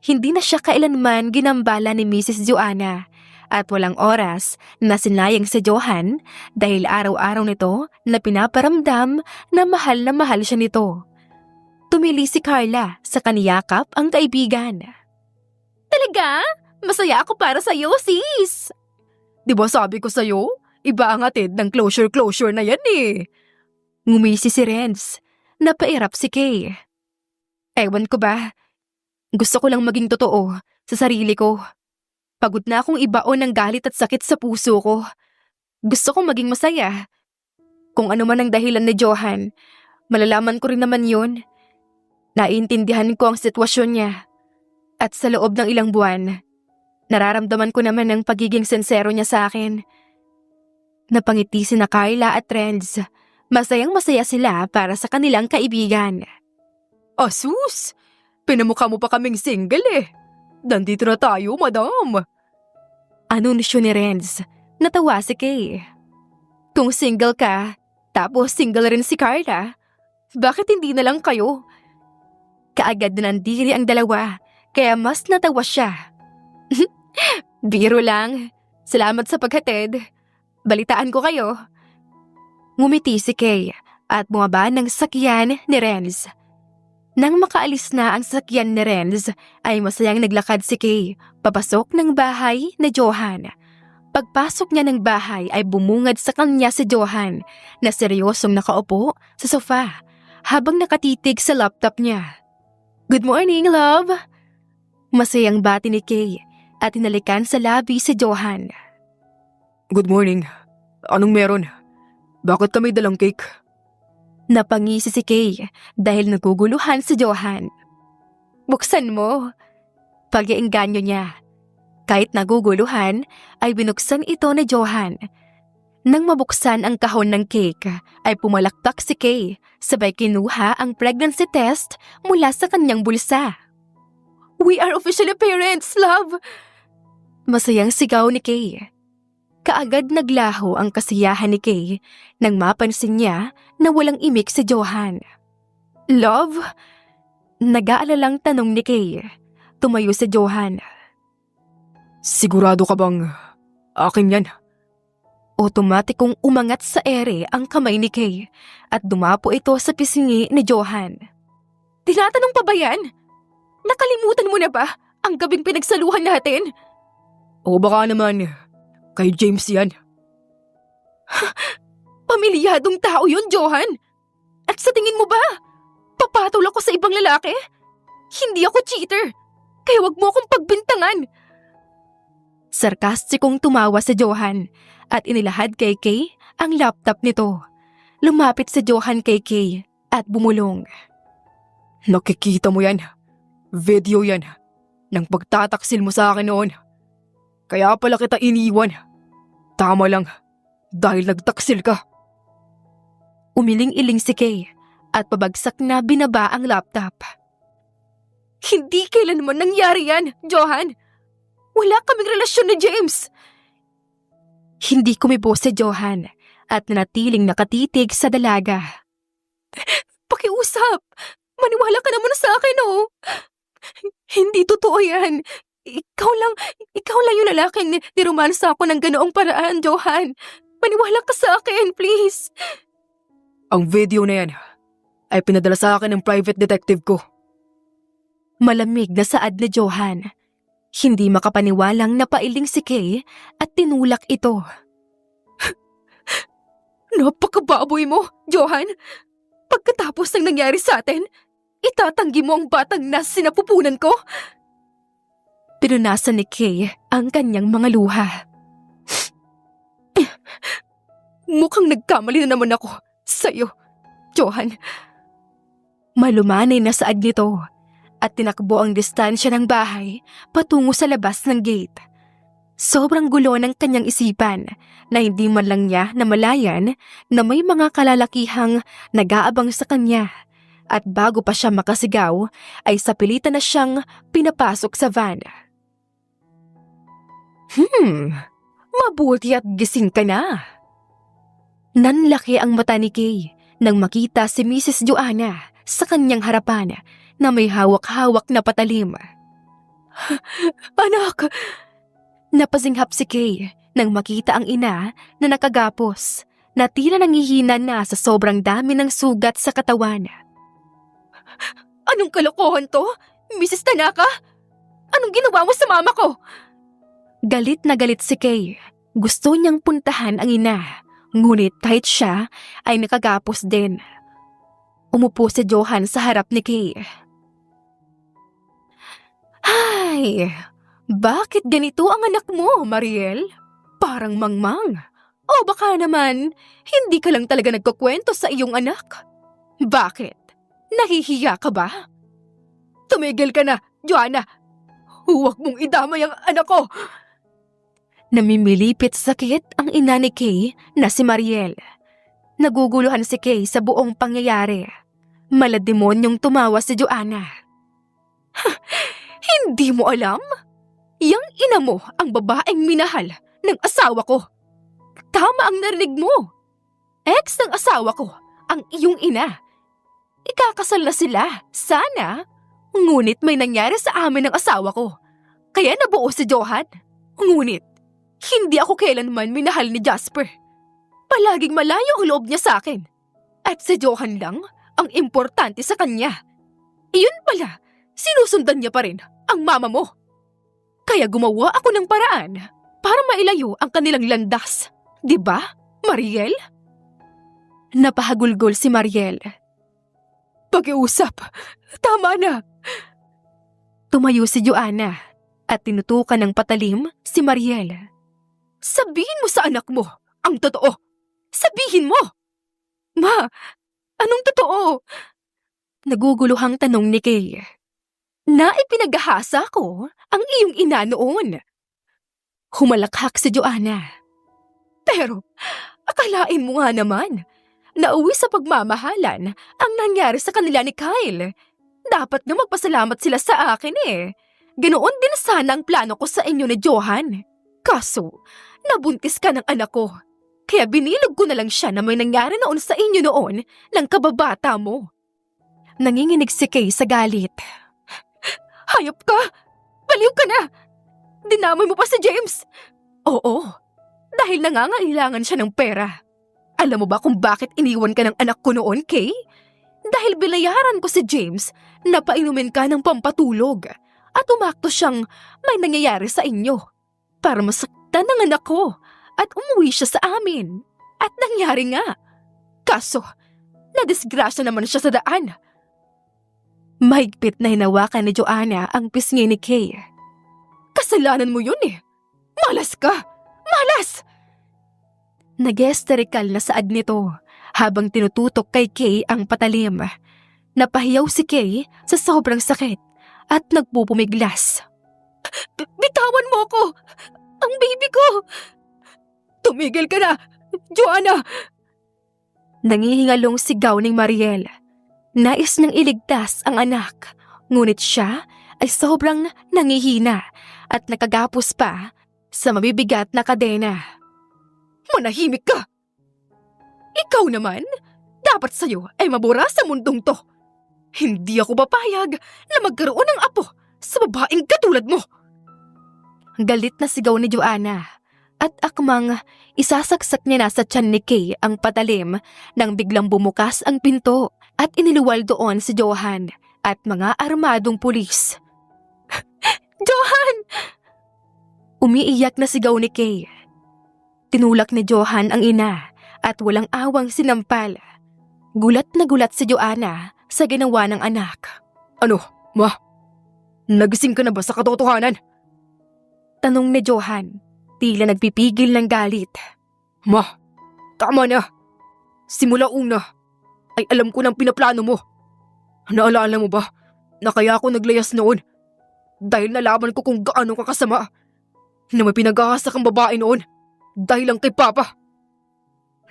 Hindi na siya kailanman ginambala ni Mrs. Joanna at walang oras na sinayang si Johan dahil araw-araw nito na pinaparamdam na mahal siya nito. Tumili si Carla sa kaniyakap ang kaibigan. Talaga? Masaya ako para sa'yo, sis! Di ba sabi ko sa'yo? Iba ang atid ng closure na yan eh. Ngumisi si Renz. Napairap si Kay. Ewan ko ba? Gusto ko lang maging totoo sa sarili ko. Pagod na akong ibaon ng galit at sakit sa puso ko. Gusto kong maging masaya. Kung ano man ang dahilan ni Johan, malalaman ko rin naman yun. Naiintindihan ko ang sitwasyon niya. At sa loob ng ilang buwan, nararamdaman ko naman ang pagiging sincero niya sa akin. Napangiti sina Carla at Renz. Masayang-masaya sila para sa kanilang kaibigan. Asus! Pinamukha mo pa kaming single eh. Nandito na tayo, madam. Anunsyo ni Renz. Natawa si Kay. Kung single ka, tapos single rin si Carla, bakit hindi na lang kayo? Kaagad na nandiri ang dalawa, kaya mas natawa siya. Biro lang. Salamat sa paghatid. Balitaan ko kayo. Ngumiti si Kay at bumaba ng sakyan ni Renz. Nang makaalis na ang sakyan ni Renz, ay masayang naglakad si Kay papasok ng bahay ni Johan. Pagpasok niya ng bahay ay bumungad sa kanya si Johan na seryosong nakaupo sa sofa habang nakatitig sa laptop niya. Good morning, love! Masayang bati ni Kay at hinalikan sa labi si Johan. Good morning. Anong meron? Bakit kami dalang cake? Napangisi si Kay dahil naguguluhan si Johan. Buksan mo. Pag-iengganyo niya. Kahit naguguluhan, ay binuksan ito ni Johan. Nang mabuksan ang kahon ng cake, ay pumalakpak si Kay, sabay kinuha ang pregnancy test mula sa kanyang bulsa. We are officially parents, love! Masayang sigaw ni Kay. Kaagad naglaho ang kasiyahan ni Kay nang mapansin niya na walang imik si Johan. Love? Nag-aalalang tanong ni Kay. Tumayo si Johan. Sigurado ka bang akin yan? Otomatikong umangat sa ere ang kamay ni Kay at dumapo ito sa pisngi ni Johan. Tinatanong pa ba yan? Nakalimutan mo na ba ang gabing pinagsaluhan natin? O baka naman, kay James yan. Pamilyadong tao yun, Johan. At sa tingin mo ba, papatol ako sa ibang lalaki? Hindi ako cheater, kaya wag mo akong pagbintangan. Sarkastikong tumawa si Johan at inilahad kay Kay ang laptop nito. Lumapit si Johan kay Kay at bumulong. Nakikita mo yan? Video yan ng pagtataksil mo sa akin noon. Kaya pala kita iniwan. Tama lang, dahil nagtaksil ka. Umiling-iling si Kay at pabagsak na binaba ang laptop. Hindi kailanman nangyari yan, Johan. Wala kaming relasyon ni James. Hindi kumibo si Johan at nanatiling nakatitig sa dalaga. Pakiusap, maniwala ka naman sa akin, oh. Hindi totoo yan. Ikaw lang yung lalaking niromansa ako ng ganoong paraan, Johan. Maniwala ka sa akin, please. Ang video na yan ay pinadala sa akin ng private detective ko. Malamig na saad ni Johan. Hindi makapaniwalang napailing si Kay at tinulak ito. Napakababoy mo, Johan. Pagkatapos ng nangyari sa atin, itatanggi mo ang batang na sinapupunan ko? Pinunasan ni Kay ang kanyang mga luha. Mukhang nagkamali na naman ako sa'yo, Johan. Malumanay na saad nito at tinakbo ang distansya ng bahay patungo sa labas ng gate. Sobrang gulo ng kanyang isipan na hindi man lang niya namalayan na may mga kalalakihang nag-aabang sa kanya at bago pa siya makasigaw ay sapilitan na siyang pinapasok sa van. Mabuti at gising ka na. Nanlaki ang mata ni Kay nang makita si Mrs. Joanna sa kanyang harapan na may hawak-hawak na patalim. Anak! Napasinghap si Kay nang makita ang ina na nakagapos na tila nangihina na sa sobrang dami ng sugat sa katawan. Anong kalokohan to, Mrs. Tanaka? Anong ginawa mo sa mama ko? Galit na galit si Kay. Gusto niyang puntahan ang ina, ngunit kahit siya ay nakagapos din. Umupo si Johan sa harap ni Kay. Ay, bakit ganito ang anak mo, Mariel? Parang mangmang. O baka naman, hindi ka lang talaga nagkukwento sa iyong anak. Bakit? Nahihiya ka ba? Tumigil ka na, Joanna. Huwag mong idamay ang anak ko. Namimilipit sakit ang ina ni Kay na si Mariel. Naguguluhan si Kay sa buong pangyayari. Malademonyong tumawa si Joanna. Hindi mo alam? Yang ina mo ang babaeng minahal ng asawa ko. Tama ang narinig mo. Ex ng asawa ko, ang iyong ina. Ikakasal na sila, sana. Ngunit may nangyari sa amin ng asawa ko. Kaya nabuo si Johan. Ngunit, hindi ako kailanman minahal ni Jasper. Palaging malayo ang loob niya sa akin. At si Johan lang ang importante sa kanya. Iyon pala, sinusundan niya pa rin ang mama mo. Kaya gumawa ako ng paraan para mailayo ang kanilang landas. Diba, Mariel? Napahagulgol si Mariel. Pag-iusap, tama na. Tumayo si Joanna at tinutukan ng patalim si Mariel. Sabihin mo sa anak mo ang totoo. Sabihin mo! Ma, anong totoo? Naguguluhang tanong ni Kay. Na ipinaghahasa ko ang iyong ina noon. Humalakhak si Joanna. Pero, akalain mo nga naman, nauwi sa pagmamahalan ang nangyari sa kanila ni Kyle. Dapat nga magpasalamat sila sa akin eh. Ganoon din sana ang plano ko sa inyo ni Johan. Kaso, nabuntis ka ng anak ko. Kaya binilog ko na lang siya na may nangyari noon sa inyo noon ng kababata mo. Nanginginig si Kay sa galit. Hayop ka! Baliw ka na! Dinamay mo pa si James! Oo, dahil nangangailangan siya ng pera. Alam mo ba kung bakit iniwan ka ng anak ko noon, Kay? Dahil binayaran ko si James na painumin ka ng pampatulog at umakto siyang may nangyayari sa inyo para masaktan ng anak ko at umuwi siya sa amin. At nangyari nga. Kaso, nadisgrasya naman siya sa daan. Mahigpit na hinawakan ni Joanna ang pisngi ni Kay. Kasalanan mo yun eh. Malas ka! Malas! Nag-esterikal na saad nito habang tinututok kay Kay ang patalim. Napahiyaw si Kay sa sobrang sakit at nagpupumiglas. Bitawan mo ko! Ang baby ko! Tumigil ka na! Joanna! Nangihingalong sigaw ni Mariel. Nais niyang iligtas ang anak, ngunit siya ay sobrang nangihina at nakagapos pa sa mabibigat na kadena. Manahimik ka! Ikaw naman, dapat sa'yo ay mabura sa mundong to. Hindi ako papayag na magkaroon ng apo sa babaeng katulad mo. Galit na sigaw ni Joanna at akmang isasaksak niya na sa tiyan ni Kay ang patalim nang biglang bumukas ang pinto at iniluwal doon si Johan at mga armadong pulis. Johan! Umiiyak na sigaw ni Kay. Tinulak ni Johan ang ina at walang awang sinampal. Gulat na gulat si Joanna sa ginawa ng anak. Ano, ma? Nagising ka na ba sa katotohanan? Tanong ni Johan, tila nagpipigil ng galit. Ma, tama na. Simula una, ay alam ko ng pinaplano mo. Naalala mo ba na kaya ako naglayas noon? Dahil nalaman ko kung gaano ka kasama. Na may pinag-aasak ang babae noon dahil lang kay Papa.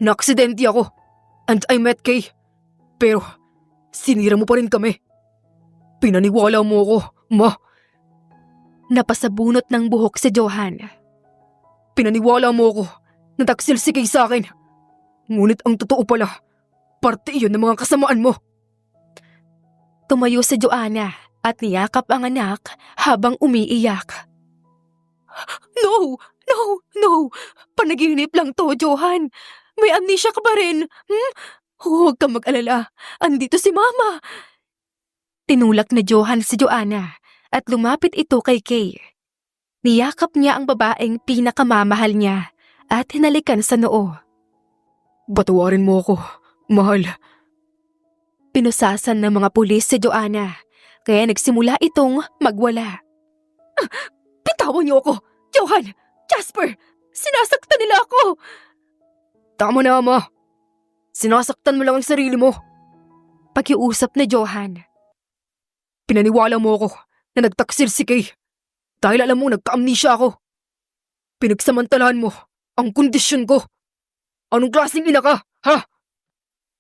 Naaksidente ako and I met Kay. Pero sinira mo pa rin kami. Pinaniwala mo ako, ma. Napasabunot ng buhok si Johan. Pinaniwala mo ako na taksil si Kay sa akin. Ngunit ang totoo pala, parte iyon ng mga kasamaan mo. Tumayo si Joanna at niyakap ang anak habang umiiyak. No! No! No! Panaginip lang to, Johan. May amnesia ka pa rin. Huwag kang mag-alala. Andito si Mama. Tinulak ni Johan si Joanna at lumapit ito kay Kay. Niyakap niya ang babaeng pinakamamahal niya at hinalikan sa noo. Patawarin mo ako, mahal. Pinusasan ng mga pulis si Joanna, kaya nagsimula itong magwala. Bitawan niyo ako! Johan! Jasper! Sinasaktan nila ako! Tama na, Ama. Sinasaktan mo lang ang sarili mo. Pakiusap ni Johan. Pinaniwala mo ako na nagtaksil si Kay dahil alam mo nagka-amnesia ako. Pinagsamantalahan mo ang kondisyon ko. Anong klaseng ina ka, ha?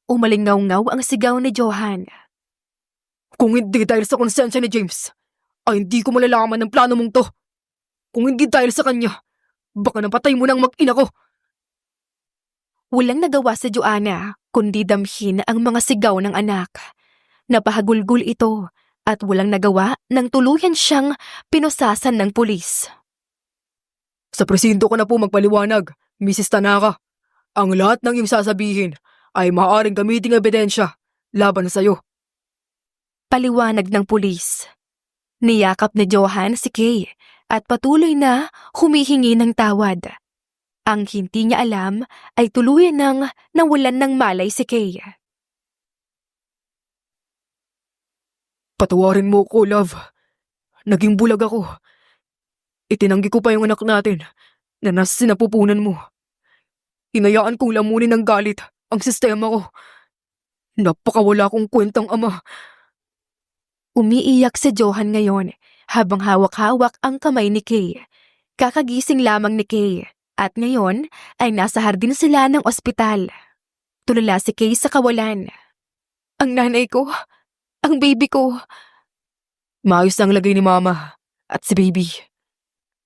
Umalingaw-ngaw ang sigaw ni Johan. Kung hindi dahil sa konsensya ni James, ay hindi ko malalaman ang plano mong to. Kung hindi dahil sa kanya, baka napatay mo na ang mag-ina ko. Walang nagawa si Joanna kundi damhin ang mga sigaw ng anak. Napahagulgul ito at walang nagawa nang tuluyan siyang pinusasan ng pulis. Sa presinto ko na po magpaliwanag, Mrs. Tanaka. Ang lahat ng iyong sasabihin ay maaaring gamiting ebidensya laban sa'yo. Paliwanag ng pulis. Niyakap ni Johan si Kay at patuloy na humihingi ng tawad. Ang hindi niya alam ay tuluyan nang nawalan ng malay si Kay. Patawarin mo ko, love. Naging bulag ako. Itinanggi ko pa yung anak natin na nasa sinapupunan mo. Hinayaan kong lamunin ng galit ang sistema ko. Napakawala kong kwentang ama. Umiiyak si Johan ngayon habang hawak-hawak ang kamay ni Kay. Kakagising lamang ni Kay at ngayon ay nasa hardin sila ng ospital. Tulala si Kay sa kawalan. Ang nanay ko, ang baby ko. Maayos ang lagay ni mama at si baby.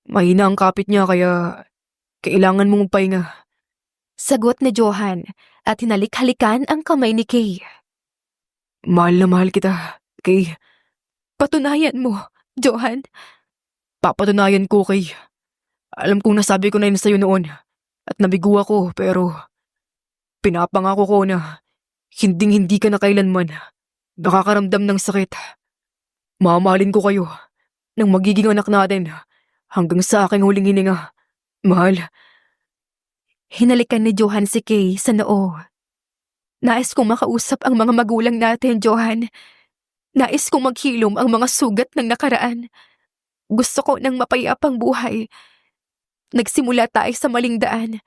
Mahina ang kapit niya kaya kailangan mong magpahinga. Sagot ni Johan at hinalik-halikan ang kamay ni Kay. Mahal na mahal kita, Kay. Patunayan mo, Johan. Papatunayan ko, Kay. Alam kong nasabi ko na yun sa'yo noon at nabigo ako pero pinapangako ko na hinding-hindi ka na kailanman nakakaramdam ng sakit. Mamahalin ko kayo ng magiging anak natin hanggang sa aking huling hininga. Mahal. Hinalikan ni Johan si Kay sa noo. Nais kong makausap ang mga magulang natin, Johan. Nais kong maghilom ang mga sugat ng nakaraan. Gusto ko ng mapayapang buhay. Nagsimula tayo sa maling daan,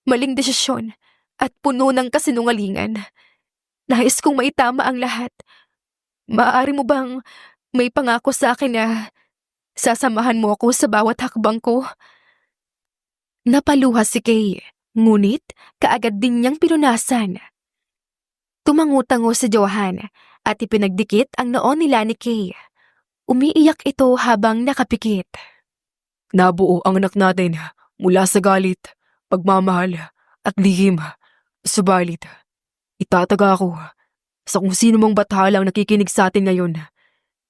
maling desisyon, at puno ng kasinungalingan. Nais kong maitama ang lahat. Maaari mo bang may pangako sa akin na sasamahan mo ako sa bawat hakbang ko? Napaluha si Kay, ngunit kaagad din niyang pinunasan. Tumangutango si Johan at ipinagdikit ang noo nila ni Kay. Umiiyak ito habang nakapikit. Nabuo ang anak natin mula sa galit, pagmamahal at lihim. Subalit, itataga ako sa kung sino mang batalang nakikinig sa atin ngayon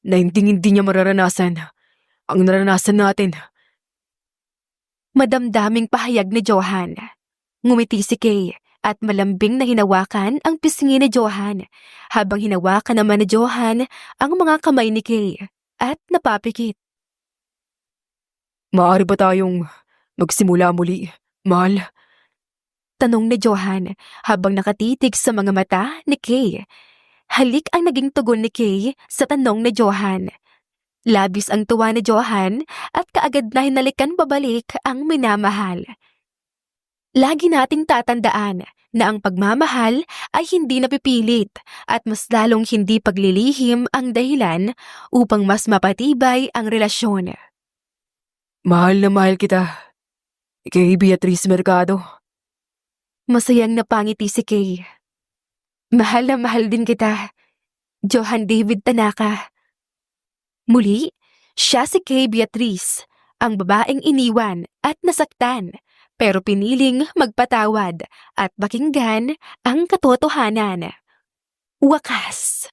na hindi niya mararanasan ang naranasan natin. Madamdaming pahayag ni Johan. Ngumiti si Kay at malambing na hinawakan ang pisngi ni Johan habang hinawakan naman ni Johan ang mga kamay ni Kay at napapikit. Maaari ba tayong magsimula muli, mahal? Tanong ni Johan habang nakatitig sa mga mata ni Kay. Halik ang naging tugon ni Kay sa tanong ni Johan. Labis ang tuwa ni Johan at kaagad na hinalikan babalik ang minamahal. Lagi nating tatandaan na ang pagmamahal ay hindi napipilit at mas lalong hindi paglilihim ang dahilan upang mas mapatibay ang relasyon. Mahal na mahal kita. Kay Beatrice Mercado. Masayang napangiti si Kay. Mahal na mahal din kita, Johan David Tanaka. Muli, siya si Kay Beatrice, ang babaeng iniwan at nasaktan, pero piniling magpatawad at pakinggan ang katotohanan. Wakas!